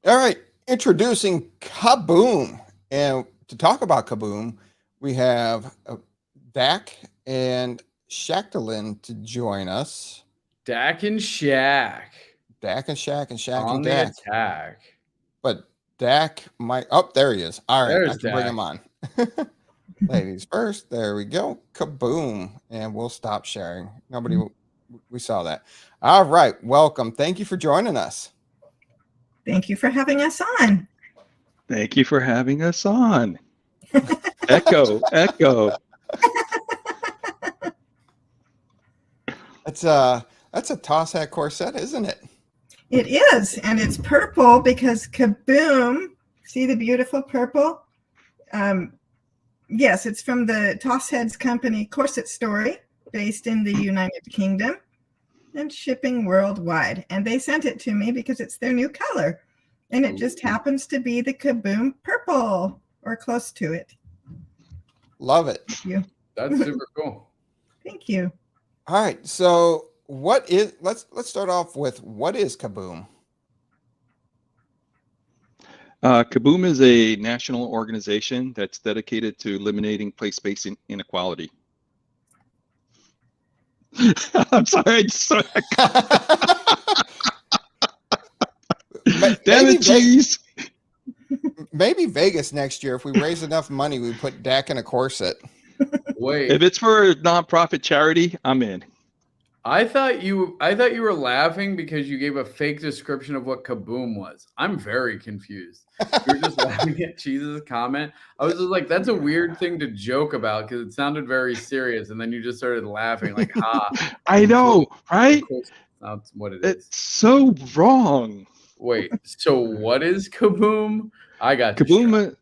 All right. Introducing KaBoom. And to talk about KaBoom, we have Dak and Shacklin to join us. Dak and Shaq. Dak and Shaq and Shaq on and the Dak. attack. But Dak might. Oh, there he is. All right, There's I can bring him on. Ladies first. There we go. KaBoom, and we'll stop sharing. Nobody. We saw that. All right. Welcome. Thank you for joining us. Thank you for having us on. Thank you for having us on. Echo. That's a toss hat corset, isn't it? It is, and it's purple because KaBoom. See the beautiful purple? Yes, it's from the Toss Heads company Corset Story, based in the United Kingdom and shipping worldwide. And they sent it to me because it's their new color. And it just happens to be the KaBoom purple or close to it. Love it. Thank you. That's super cool. Thank you. All right. So let's start off with what is KaBoom? KaBoom is a national organization that's dedicated to eliminating place-based inequality. I'm sorry. Damn it, jeez. Maybe Vegas next year. If we raise enough money, we put Dak in a corset. Wait. If it's for a nonprofit charity, I'm in. I thought you were laughing because you gave a fake description of what KaBoom was. I'm very confused. You were just laughing at Cheese's comment. I was just like, that's a weird thing to joke about because it sounded very serious, and then you just started laughing like, ha. I know, right? That's what it is. It's so wrong. Wait, so what is KaBoom? I got KaBoom.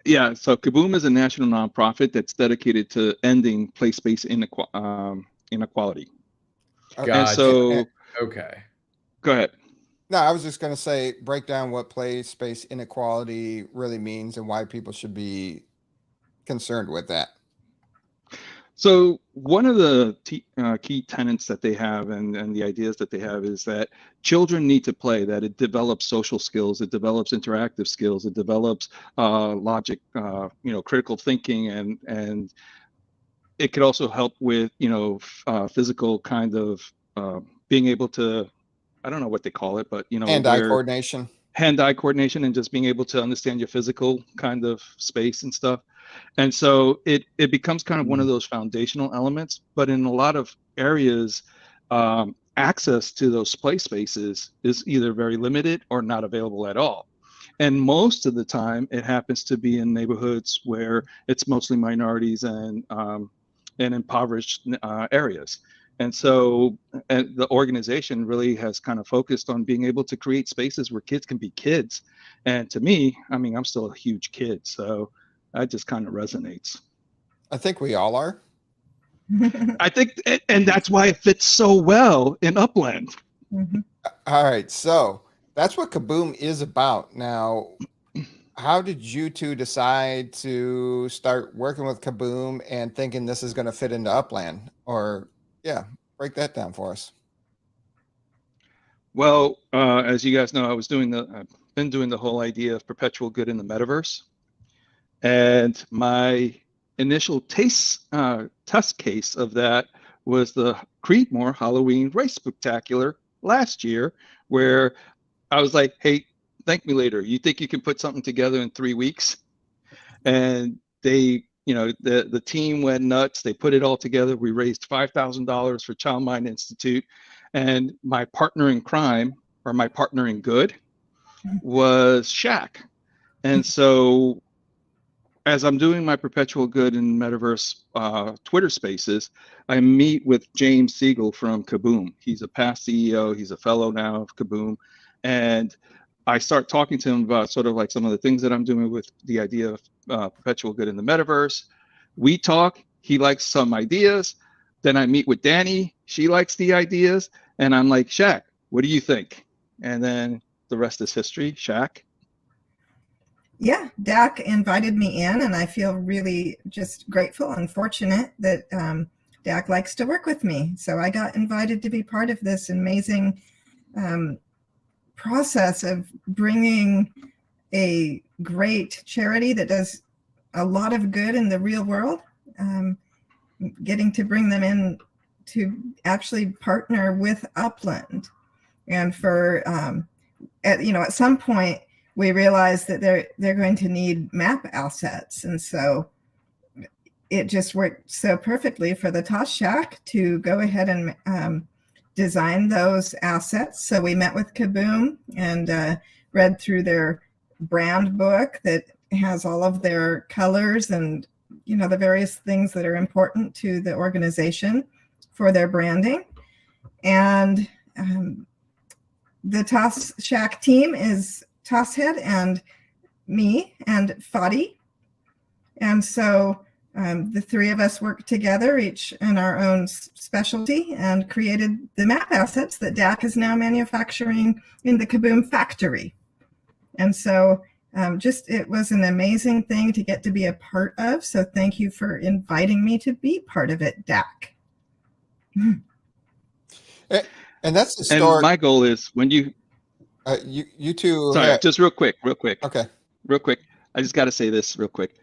Yeah, so KaBoom is a national nonprofit that's dedicated to ending place-based inequality. Gotcha. And so, okay. Go ahead. No, I was just going to say, break down what place-based inequality really means and why people should be concerned with that. So one of the key tenets that they have and the ideas that they have is that children need to play, that it develops social skills, it develops interactive skills, it develops logic, critical thinking, and it could also help with, physical kind of being able to, I don't know what they call it, but, hand-eye coordination. Hand-eye coordination and just being able to understand your physical kind of space and stuff. And so it becomes kind of one of those foundational elements, but in a lot of areas, access to those play spaces is either very limited or not available at all. And most of the time it happens to be in neighborhoods where it's mostly minorities and impoverished areas. And so the organization really has kind of focused on being able to create spaces where kids can be kids. And to me, I'm still a huge kid, so that just kind of resonates. I think we all are. I think, and that's why it fits so well in Upland. Mm-hmm. All right, so that's what KaBoom is about. Now, how did you two decide to start working with KaBoom and thinking this is going to fit into Upland? Or, break that down for us. Well, as you guys know, I've been doing the whole idea of perpetual good in the metaverse. And my initial test case of that was the Creedmoor Halloween Race Spectacular last year, where I was like, hey, ThankMeLater, you think you can put something together in 3 weeks? And they, the team went nuts. They put it all together. We raised $5,000 for Child Mind Institute. And my partner in crime, or my partner in good, was Shaq. And so as I'm doing my perpetual good in Metaverse Twitter spaces, I meet with James Siegel from KaBoom. He's a past CEO. He's a fellow now of KaBoom. And I start talking to him about sort of like some of the things that I'm doing with the idea of perpetual good in the metaverse. We talk, he likes some ideas. Then I meet with Danny, she likes the ideas. And I'm like, Shaq, what do you think? And then the rest is history. Shaq. Yeah, Dak invited me in, and I feel really just grateful and fortunate that Dak likes to work with me. So I got invited to be part of this amazing process of bringing a great charity that does a lot of good in the real world, getting to bring them in to actually partner with Upland. And for, at some point, we realized that they're going to need map assets. And so it just worked so perfectly for the Toss Shack to go ahead and design those assets. So we met with KaBoom and read through their brand book that has all of their colors and, the various things that are important to the organization for their branding. And the Toss Shack team is Tosshead and me and Fadi. And so the three of us worked together, each in our own specialty, and created the map assets that Dak is now manufacturing in the KaBoom factory. And so it was an amazing thing to get to be a part of. So thank you for inviting me to be part of it, Dak. And that's the story. And my goal is when you two. Sorry, just real quick. Okay. Real quick. I just got to say this real quick.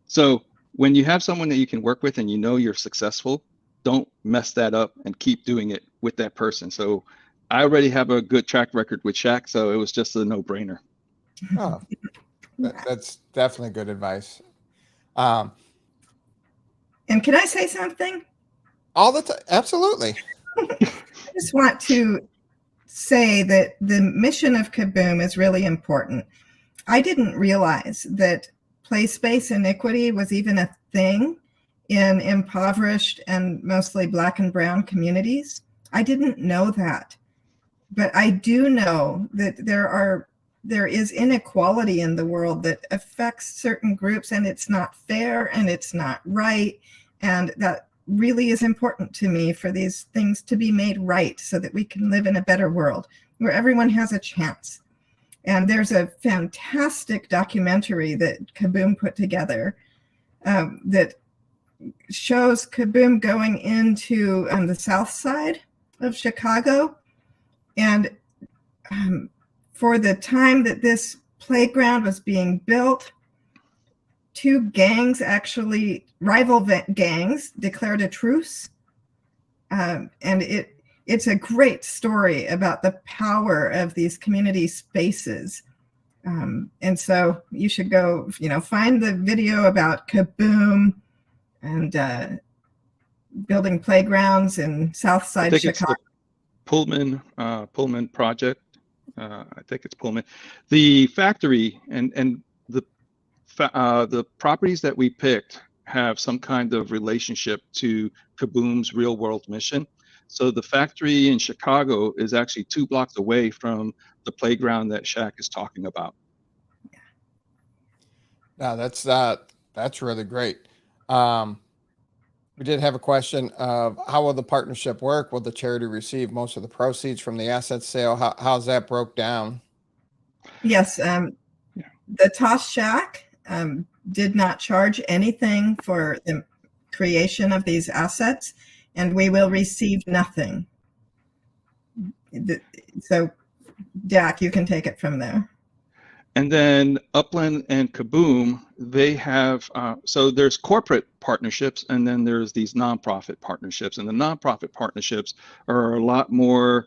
So when you have someone that you can work with and you're successful, don't mess that up and keep doing it with that person. So I already have a good track record with Shaq, so it was just a no-brainer. Oh, that's definitely good advice. And can I say something? All the time, absolutely. I just want to say that the mission of KaBoom is really important. I didn't realize that place space inequity was even a thing in impoverished and mostly Black and brown communities. I didn't know that, but I do know that there is inequality in the world that affects certain groups, and it's not fair and it's not right. And that really is important to me for these things to be made right so that we can live in a better world where everyone has a chance. And there's a fantastic documentary that KaBoom put together that shows KaBoom going into the south side of Chicago. And for the time that this playground was being built, two gangs, actually rival gangs, declared a truce. And it's a great story about the power of these community spaces. And so you should go, find the video about KaBoom and building playgrounds in Southside Chicago. It's the Pullman project. I think it's Pullman. The factory and the properties that we picked have some kind of relationship to KaBoom's real world mission. So the factory in Chicago is actually 2 blocks away from the playground that Shaq is talking about. No, that's really great. We did have a question of how will the partnership work? Will the charity receive most of the proceeds from the asset sale? How's that broke down? Yes, the Toss Shack did not charge anything for the creation of these assets, and we will receive nothing. So, Dak, you can take it from there. And then Upland and KaBoom, they have, so there's corporate partnerships, and then there's these nonprofit partnerships. And the nonprofit partnerships are a lot more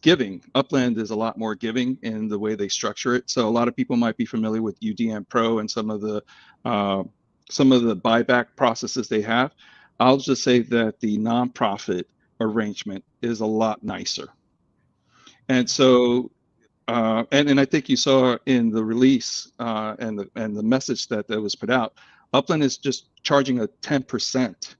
giving. Upland is a lot more giving in the way they structure it. So a lot of people might be familiar with UDM Pro and some of the buyback processes they have. I'll just say that the nonprofit arrangement is a lot nicer. And so And I think you saw in the release and the message that was put out, Upland is just charging a 10%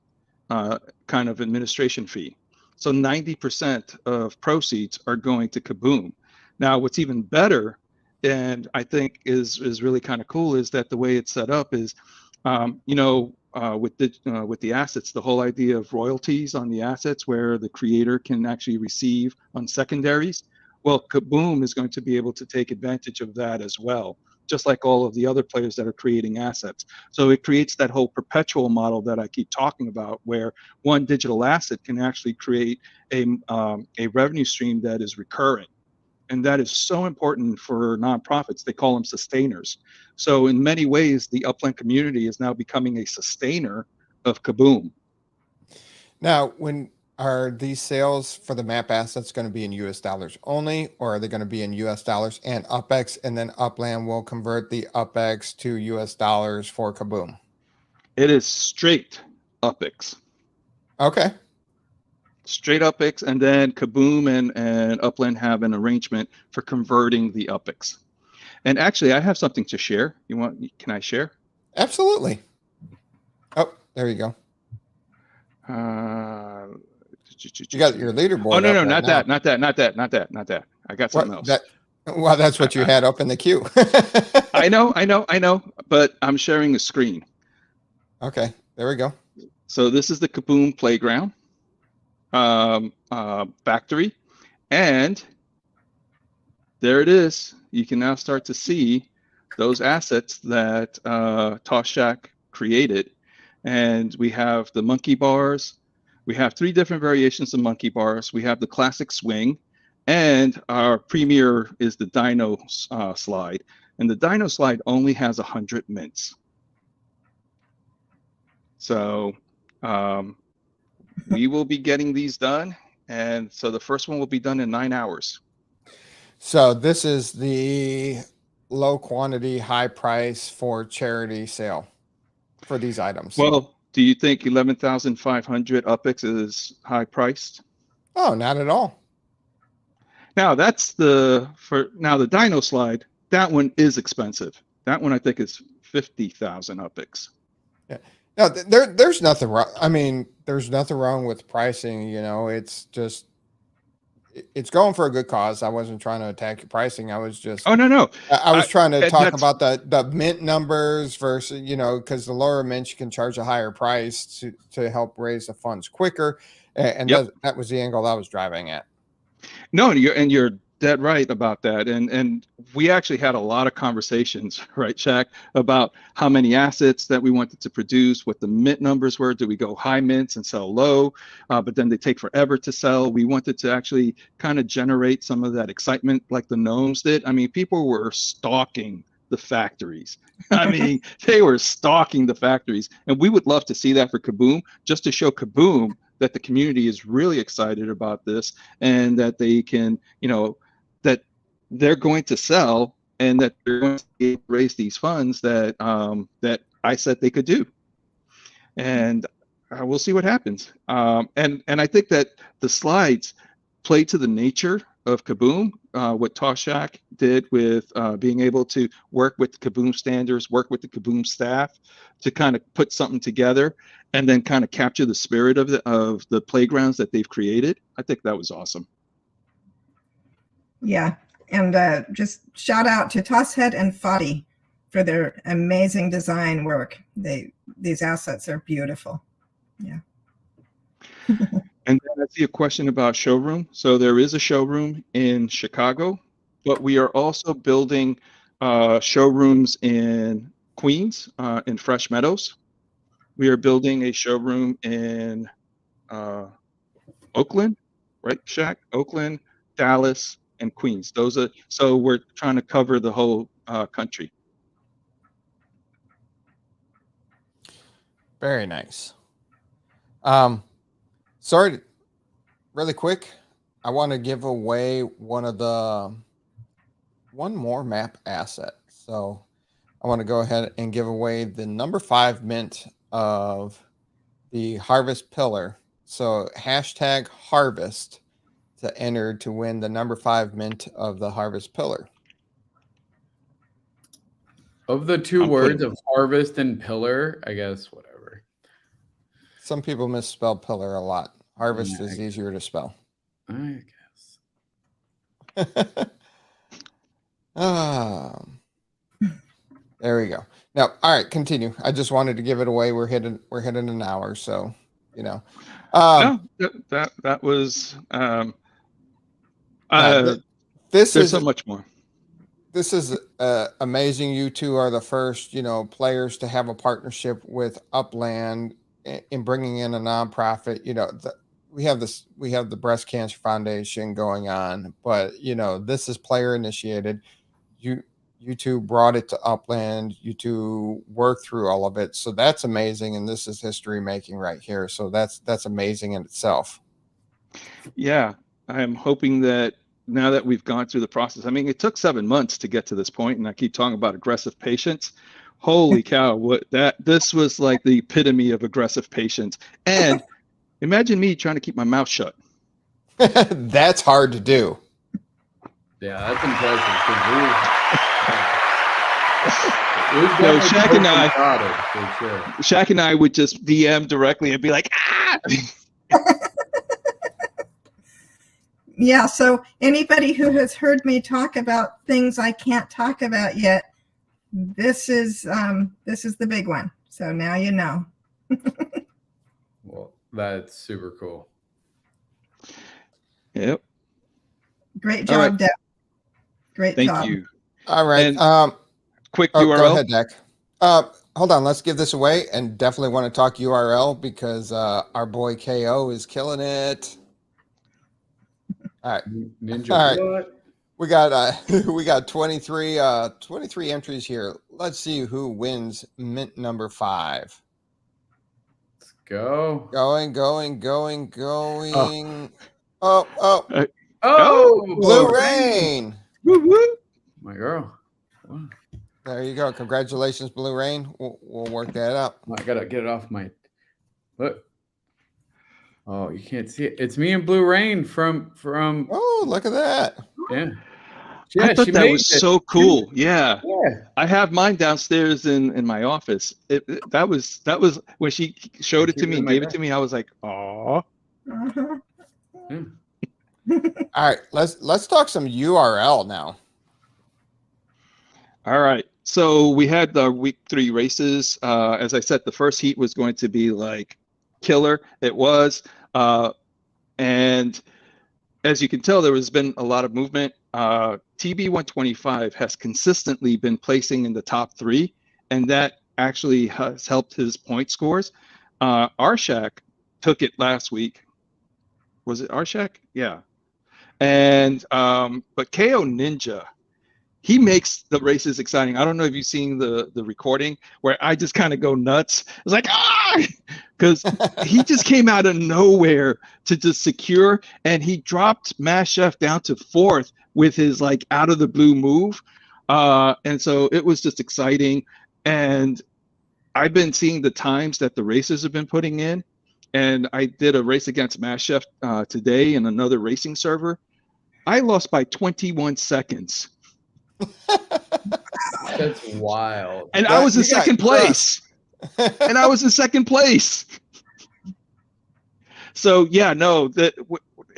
kind of administration fee. So 90% of proceeds are going to KaBoom. Now, what's even better, and I think is really kind of cool, is that the way it's set up is, with the assets, the whole idea of royalties on the assets where the creator can actually receive on secondaries. Well, KaBoom is going to be able to take advantage of that as well, just like all of the other players that are creating assets. So it creates that whole perpetual model that I keep talking about, where one digital asset can actually create a revenue stream that is recurring. And that is so important for nonprofits. They call them sustainers. So in many ways, the Upland community is now becoming a sustainer of KaBoom. Now, are these sales for the map assets going to be in US dollars only, or are they going to be in US dollars and UpX, and then Upland will convert the UpX to US dollars for KaBoom? It is straight UpX. Okay. Straight UpX, and then KaBoom and Upland have an arrangement for converting the UpX. And actually, I have something to share. Can I share? Absolutely. Oh, there you go. You got your leaderboard. Oh, no, up not right that. I got something else. Well, that's what you had up in the queue. I know, but I'm sharing a screen. Okay, there we go. So this is the KaBoom playground factory, and there it is. You can now start to see those assets that Toss Shack created, and we have the monkey bars. We have 3 different variations of monkey bars. We have the classic swing, and our premier is the dino slide. And the dino slide only has 100 mints. So we will be getting these done. And so the first one will be done in 9 hours. So this is the low quantity, high price for charity sale for these items. Well, do you think 11,500 UpX is high priced? Oh, not at all. Now the dino slide, that one is expensive. That one I think is 50,000 UpX. Yeah. No, there's nothing wrong. I mean, there's nothing wrong with pricing. It's just, it's going for a good cause. I wasn't trying to attack your pricing. I was just, no. I was trying to talk about the mint numbers versus, because the lower mint you can charge a higher price to help raise the funds quicker. And Yep. that was the angle I was driving at. No, you're dead right about that. And we actually had a lot of conversations, right, Shaq, about how many assets that we wanted to produce, what the mint numbers were. Do we go high mints and sell low? But then they take forever to sell. We wanted to actually kind of generate some of that excitement like the gnomes did. I mean, people were stalking the factories. I mean, they were stalking the factories. And we would love to see that for KaBoom, just to show KaBoom that the community is really excited about this, and that they can, that they're going to sell, and that they're going to raise these funds that that I said they could do. And we'll see what happens. And I think that the slides play to the nature of KaBoom, what Toss Shack did with being able to work with the KaBoom standards, work with the KaBoom staff to kind of put something together, and then kind of capture the spirit of the playgrounds that they've created. I think that was awesome. Yeah, and just shout out to Tosshead and Foddy for their amazing design work. These assets are beautiful. Yeah. And then I see a question about showroom. So there is a showroom in Chicago, but we are also building showrooms in Queens, in Fresh Meadows. We are building a showroom in Oakland, right, Shaq? Oakland, Dallas, and Queens. So we're trying to cover the whole country. Very nice. Sorry, really quick. I want to give away one more map asset. So I want to go ahead and give away the number 5 mint of the Harvest Pillar. So #Harvest to enter to win the number 5 mint of the Harvest Pillar. Of the two words of harvest and pillar, I guess whatever. Some people misspell pillar a lot. Harvest is easier to spell. I guess. There we go. Now, all right, continue. I just wanted to give it away. We're hitting an hour, so you know. No, that was. There's so much more. This is amazing. You two are the first, players to have a partnership with Upland in bringing in a nonprofit. We have the Breast Cancer Foundation going on, but this is player initiated. You two brought it to Upland. You two worked through all of it, so that's amazing. And this is history making right here. So that's amazing in itself. Yeah, I'm hoping that. Now that we've gone through the process, I mean, it took 7 months to get to this point, and I keep talking about aggressive patience. Holy cow! This was like the epitome of aggressive patience. And imagine me trying to keep my mouth shut. That's hard to do. Yeah, that's impressive. Shaq and I would just DM directly and be like, ah. Yeah, so anybody who has heard me talk about things I can't talk about yet, this is the big one. So now you know. Well, that's super cool. Yep. Great job, Deb. Great job. Thank you. All right. And quick URL. Go ahead, Dak. Hold on. Let's give this away, and definitely want to talk URL because our boy KO is killing it. All right. Ninja. All right. We got 23 entries here. Let's see who wins mint number 5. Let's go. Going. Oh, Blue Rain. Woo-woo. My girl. Wow. There you go. Congratulations, Blue Rain. We'll work that up. I gotta get it off my look. Oh, you can't see it. It's me and Blue Rain from. Oh, look at that. Yeah. I thought that was so cool. Yeah. Yeah. I have mine downstairs in my office. That was when she showed it to me and gave it to me. I was like, "Aw." Uh-huh. Yeah. All right, let's talk some URL now. All right. So we had the week 3 races. As I said, the first heat was going to be like killer. It was. And as you can tell, there has been a lot of movement. TB125 has consistently been placing in the top 3, and that actually has helped his point scores. Arshak took it last week. Was it Arshak? Yeah. And but KO Ninja, he makes the races exciting. I don't know if you've seen the recording where I just kind of go nuts. It's like, because he just came out of nowhere to just secure, and he dropped Mass Chef down to 4th with his like out of the blue move. And so it was just exciting. And I've been seeing the times that the racers have been putting in. And I did a race against Mass Chef today in another racing server. I lost by 21 seconds. That's wild. And I was in second place. And I was in second place. So yeah, no,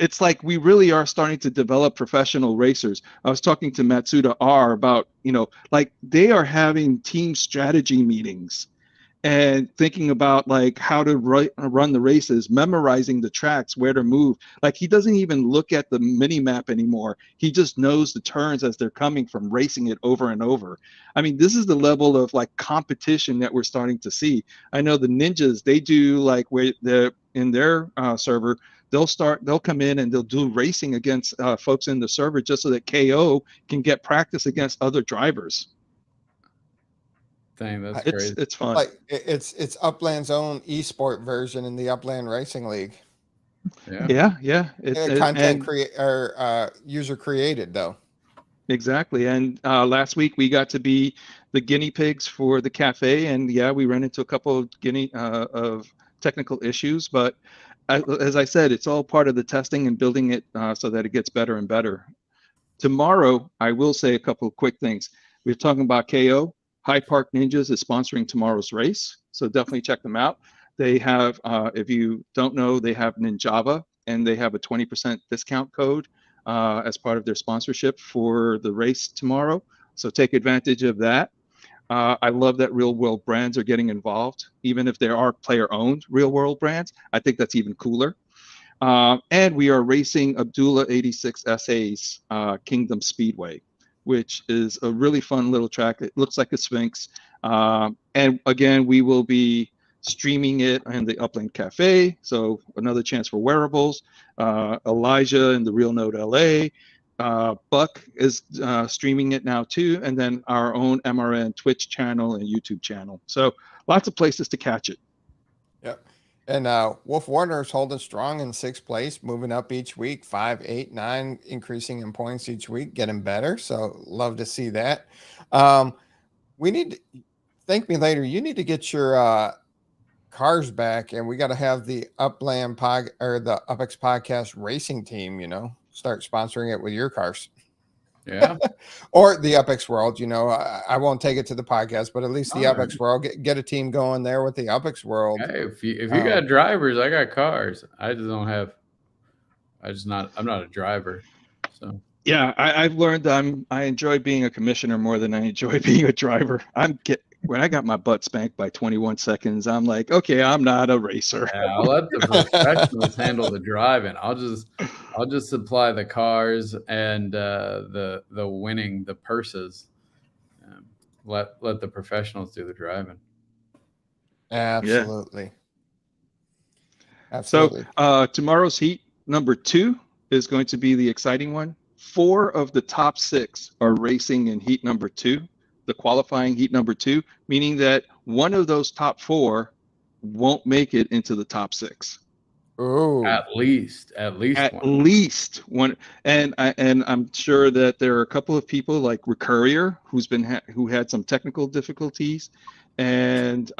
it's like we really are starting to develop professional racers. I was talking to Matsuda R about, like they are having team strategy meetings and thinking about like how to run the races, memorizing the tracks, where to move. Like he doesn't even look at the mini map anymore. He just knows the turns as they're coming from racing it over and over. I mean, this is the level of like competition that we're starting to see. I know the ninjas, they do like where they're in their server, they'll come in and they'll do racing against folks in the server just so that KO can get practice against other drivers. Dang, that's crazy. It's fun. Like it's Upland's own esport version in the Upland Racing League. Yeah. User created though. Exactly. And last week we got to be the guinea pigs for the cafe, and we ran into a couple of technical issues, but as I said, it's all part of the testing and building it so that it gets better and better. Tomorrow, I will say a couple of quick things. We're talking about KO. High Park Ninjas is sponsoring tomorrow's race, so definitely check them out. They have, if you don't know, they have Ninjava, and they have a 20% discount code as part of their sponsorship for the race tomorrow. So take advantage of that. I love that real world brands are getting involved, even if there are player owned real world brands. I think that's even cooler. And we are racing Abdullah 86 SA's Kingdom Speedway, which is a really fun little track. It looks like a Sphinx. And again, we will be streaming it in the Upland Cafe. So another chance for wearables. Elijah in the Real Note LA. Buck is streaming it now too. And then our own MRN Twitch channel and YouTube channel. So lots of places to catch it. Yep. And Wolf Warner is holding strong in 6th place, moving up each week, 5, 8, 9, increasing in points each week, getting better. So love to see that. We need to ThankMeLater. You need to get your cars back, and we got to have the Upland or the UpX Podcast racing team. Start sponsoring it with your cars. Yeah. Or the UpX World. I won't take it to the podcast, but at least the UpX World, get a team going there with the UpX World. Hey, if you got drivers, I got cars. I'm not a driver. So yeah, I've learned I enjoy being a commissioner more than I enjoy being a driver. When I got my butt spanked by 21 seconds, I'm like, okay, I'm not a racer. Yeah, I'll let the professionals handle the driving. I'll just supply the cars and the winning, the purses. Let the professionals do the driving. Absolutely. Yeah. Absolutely. So tomorrow's heat number 2 is going to be the exciting one. 4 of the top 6 are racing in heat number 2. The qualifying heat number 2, meaning that one of those top 4 won't make it into the top 6. Oh, At least one. And I'm sure that there are a couple of people like Recurrier who had some technical difficulties, and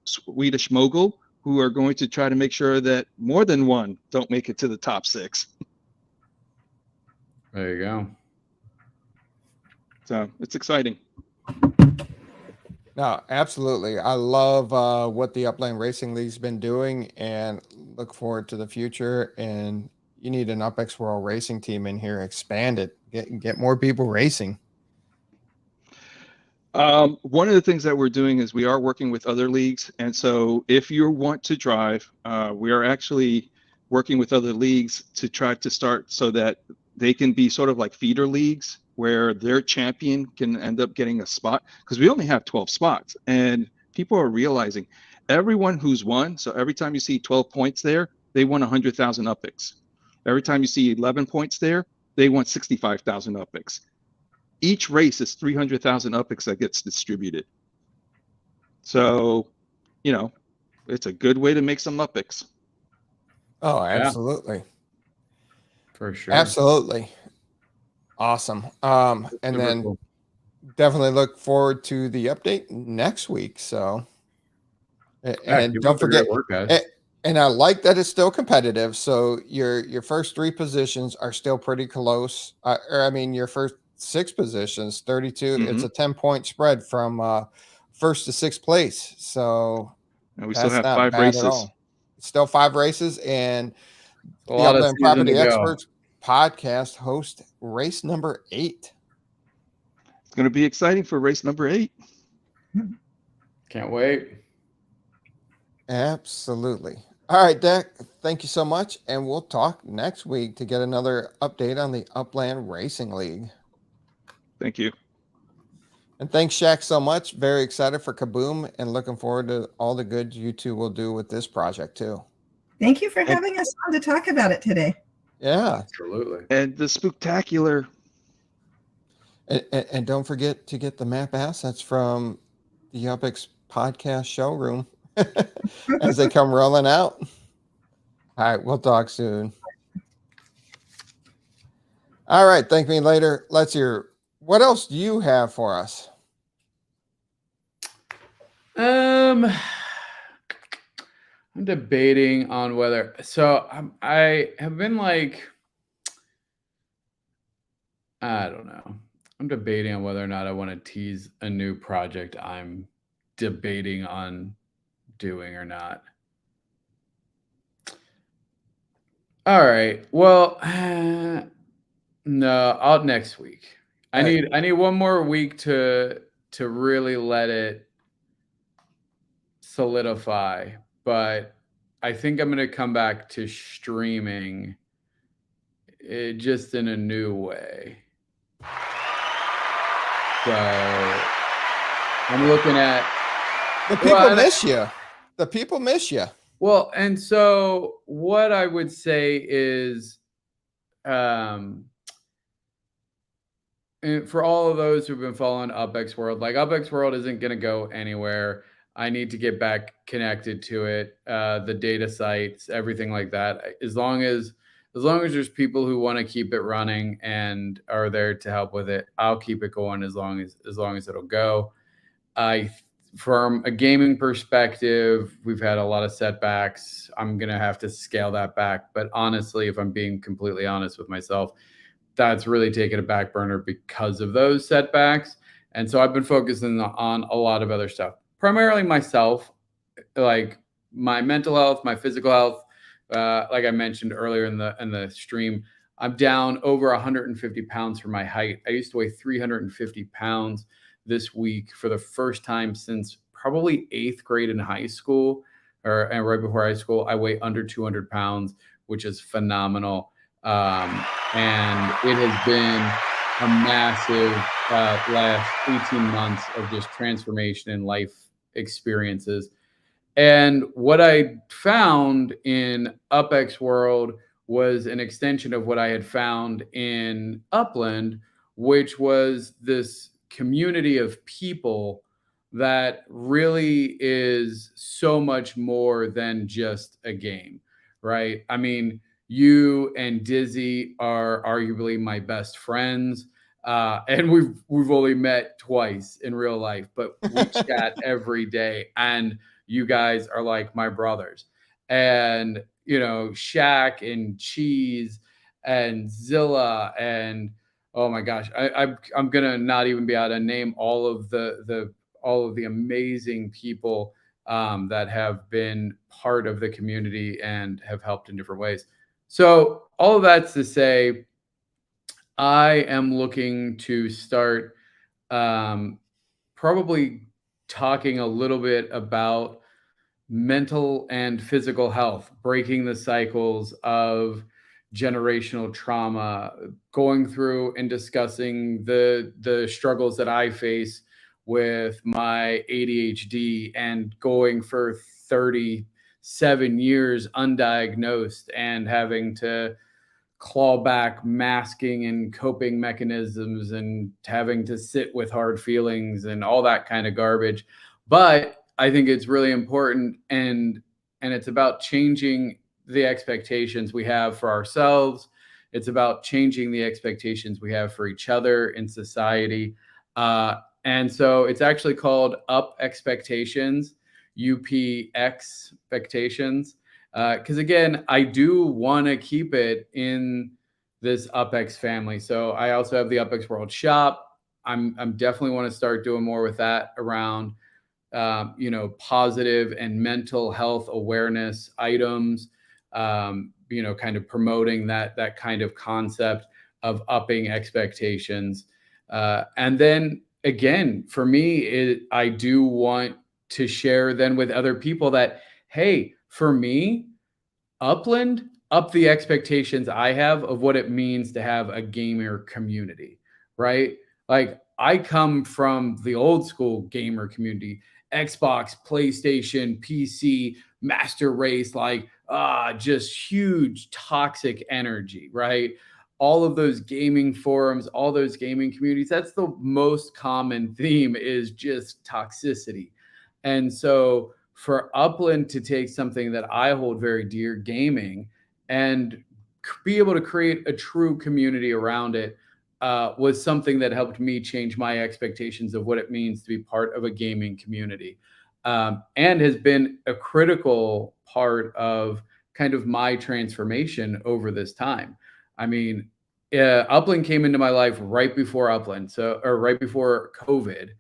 Swedish Mogul who are going to try to make sure that more than one don't make it to the top 6. There you go. So it's exciting. No, absolutely. I love what the Upland Racing League's been doing, and look forward to the future. And you need an UpX World racing team in here. Expand it. Get more people racing. One of the things that we're doing is we are working with other leagues. And so if you want to drive, we are actually working with other leagues to try to start so that they can be sort of like feeder leagues where their champion can end up getting a spot, because we only have 12 spots, and people are realizing everyone who's won. So every time you see 12 points there, they won 100,000 UpX. Every time you see 11 points there, they won 65,000 UpX. Each race is 300,000 UpX that gets distributed. So, it's a good way to make some UpX. Oh, absolutely. Yeah. For sure. Absolutely. Awesome. And then cool. Definitely look forward to the update next week. So, and don't forget, work, guys. and I like that it's still competitive. So your first 3 positions are still pretty close. Your first 6 positions, 32. Mm-hmm. It's a 10-point spread from 1st to 6th place. So and we still have 5 races. Still 5 races, and A the lot of Upland season Property to go. Xperts Podcast host race number 8. It's going to be exciting for race number 8. Can't wait. Absolutely. All right, Dak, thank you so much, and we'll talk next week to get another update on the Upland Racing League. Thank you. And thanks, Shaq, so much. Very excited for KaBoom, and looking forward to all the good you two will do with this project too. Thank you for having us on to talk about it today. Yeah. Absolutely. And the spooktacular. And don't forget to get the map assets from the UpX Podcast showroom as they come rolling out. All right, we'll talk soon. All right, ThankMeLater. Let's hear, what else do you have for us? I'm debating on whether, so I have been like, I don't know. I'm debating on whether or not I want to tease a new project I'm debating on doing or not. All right. Well, no, I'll next week. I need one more week to really let it solidify, but I think I'm going to come back to streaming it just in a new way. So I'm looking at the people miss you. The people miss you. Well, and so what I would say is, and for all of those who've been following UpX World, like UpX World isn't going to go anywhere. I need to get back connected to it, the data sites, everything like that. As long as there's people who want to keep it running and are there to help with it, I'll keep it going as long as it'll go. From a gaming perspective, we've had a lot of setbacks. I'm going to have to scale that back. But honestly, if I'm being completely honest with myself, that's really taken a back burner because of those setbacks. And so I've been focusing on a lot of other stuff, primarily myself, like my mental health, my physical health. Like I mentioned earlier in the stream, I'm down over 150 pounds from my height. I used to weigh 350 pounds this week for the first time since probably 8th grade in high school, and right before high school. I weigh under 200 pounds, which is phenomenal. And it has been a massive last 18 months of just transformation in life experiences. And what I found in UpX World was an extension of what I had found in Upland, which was this community of people that really is so much more than just a game, right? I mean, you and Dizzy are arguably my best friends, and we've only met twice in real life, but we chat every day, and you guys are like my brothers. And you know, Shaq and Cheese and Zilla and oh my gosh, I'm gonna not even be able to name all of the amazing people that have been part of the community and have helped in different ways. So all of that's to say, I am looking to start probably talking a little bit about mental and physical health, breaking the cycles of generational trauma, going through and discussing the struggles that I face with my ADHD and going for 37 years undiagnosed and having to claw back masking and coping mechanisms and having to sit with hard feelings and all that kind of garbage. But I think it's really important, and it's about changing the expectations we have for ourselves. It's about changing the expectations we have for each other in society. And so it's actually called Up Expectations, UPX Expectations. Because again, I do want to keep it in this UpX family. So I also have the UpX World shop. I'm definitely want to start doing more with that around positive and mental health awareness items, kind of promoting that kind of concept of upping expectations. And then again, for me, I do want to share then with other people that, hey, for me, Upland, up the expectations I have of what it means to have a gamer community, right? Like I come from the old school gamer community, Xbox, PlayStation, PC, Master Race, like just huge toxic energy, right? All of those gaming forums, all those gaming communities, that's the most common theme is just toxicity. And so for Upland to take something that I hold very dear, gaming, and be able to create a true community around it was something that helped me change my expectations of what it means to be part of a gaming community. and has been a critical part of kind of my transformation over this time. I mean, Upland came into my life right before right before COVID,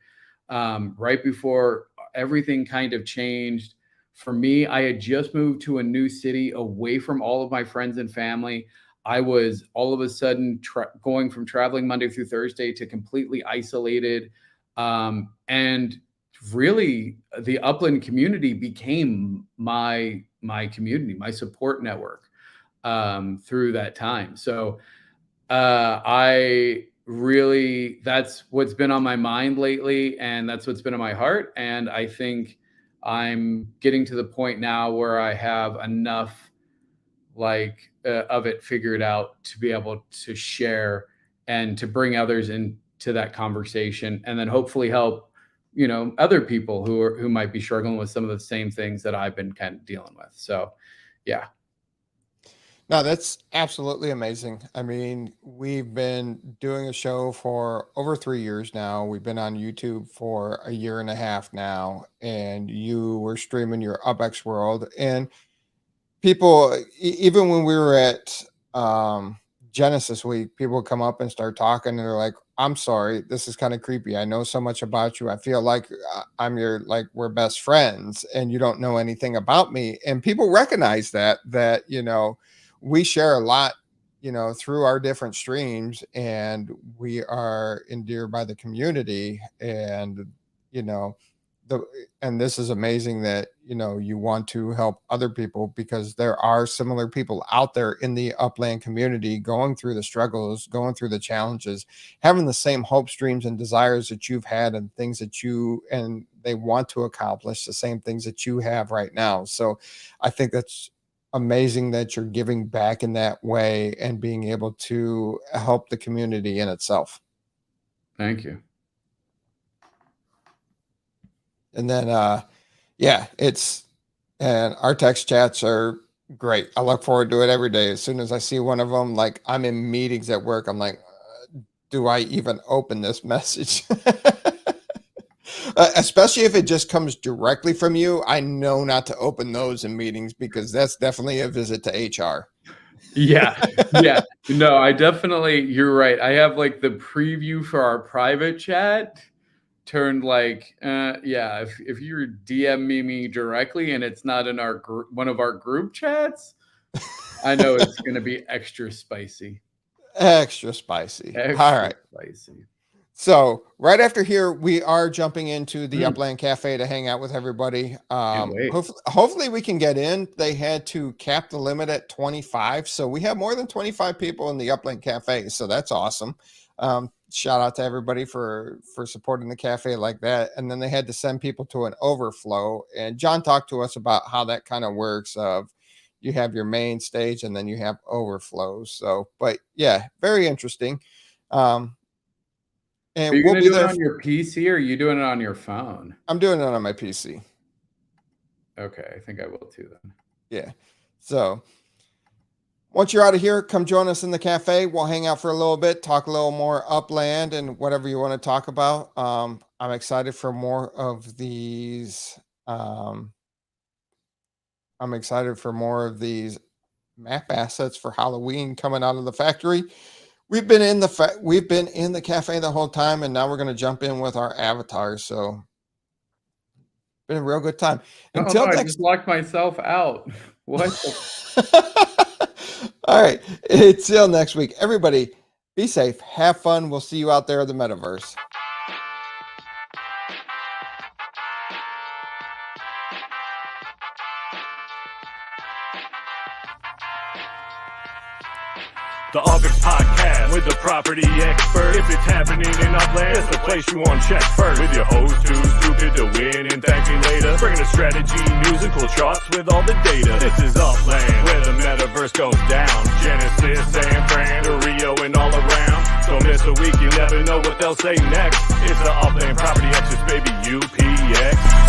right before everything kind of changed. For me, I had just moved to a new city away from all of my friends and family. I was all of a sudden going from traveling Monday through Thursday to completely isolated. And really, the Upland community became my community, my support network through that time. So that's what's been on my mind lately, and that's what's been on my heart. And I think I'm getting to the point now where I have enough of it figured out to be able to share and to bring others into that conversation, and then hopefully help, other people who might be struggling with some of the same things that I've been kind of dealing with. So, yeah. No, that's absolutely amazing. I mean, we've been doing a show for over 3 years now. We've been on YouTube for a year and a half now, and you were streaming your UpX World. And people, even when we were at Genesis Week, people would come up and start talking, and they're like, I'm sorry, this is kind of creepy. I know so much about you. I feel like we're best friends, and you don't know anything about me. And people recognize that, we share a lot, through our different streams, and we are endeared by the community. And, and this is amazing that, you want to help other people, because there are similar people out there in the Upland community going through the struggles, going through the challenges, having the same hopes, dreams, and desires that you've had, and things that and they want to accomplish the same things that you have right now. So I think that's amazing that you're giving back in that way and being able to help the community in itself. Thank you. And then, and our text chats are great. I look forward to it every day. As soon as I see one of them, I'm in meetings at work, I'm like, do I even open this message? Especially if it just comes directly from you. I know not to open those in meetings, because that's definitely a visit to HR. Yeah. No, you're right. I have the preview for our private chat turned if you're DMing me directly and it's not in our one of our group chats, I know it's going to be extra spicy. Extra spicy. All right. Spicy. So right after here, we are jumping into the Upland Cafe to hang out with everybody. Hopefully we can get in. They had to cap the limit at 25. So we have more than 25 people in the Upland Cafe. So that's awesome. Shout out to everybody for supporting the cafe like that. And then they had to send people to an overflow. And John talked to us about how that kind of works. You have your main stage and then you have overflows. So, but yeah, very interesting. And are you going to do it on your PC, or are you doing it on your phone? I'm doing it on my PC. Okay, I think I will too then. Yeah. So once you're out of here, come join us in the cafe. We'll hang out for a little bit, talk a little more Upland and whatever you want to talk about. I'm excited for more of these. I'm excited for more of these map assets for Halloween coming out of the factory. We've been in the cafe the whole time, and now we're going to jump in with our avatars. So been a real good time. Until I just locked myself out. What? All right. Until next week, everybody be safe. Have fun. We'll see you out there in the metaverse. The UpX Podcast with the property expert. If it's happening in Upland, it's the place you want to check first. With your host who's stupid to win and thank me later. Bringing the strategy, news, and cool charts with all the data. This is Upland, where the metaverse goes down. Genesis, San Fran, to Rio, and all around. Don't miss a week, you never know what they'll say next. It's the Upland Property Xperts, baby, UPX.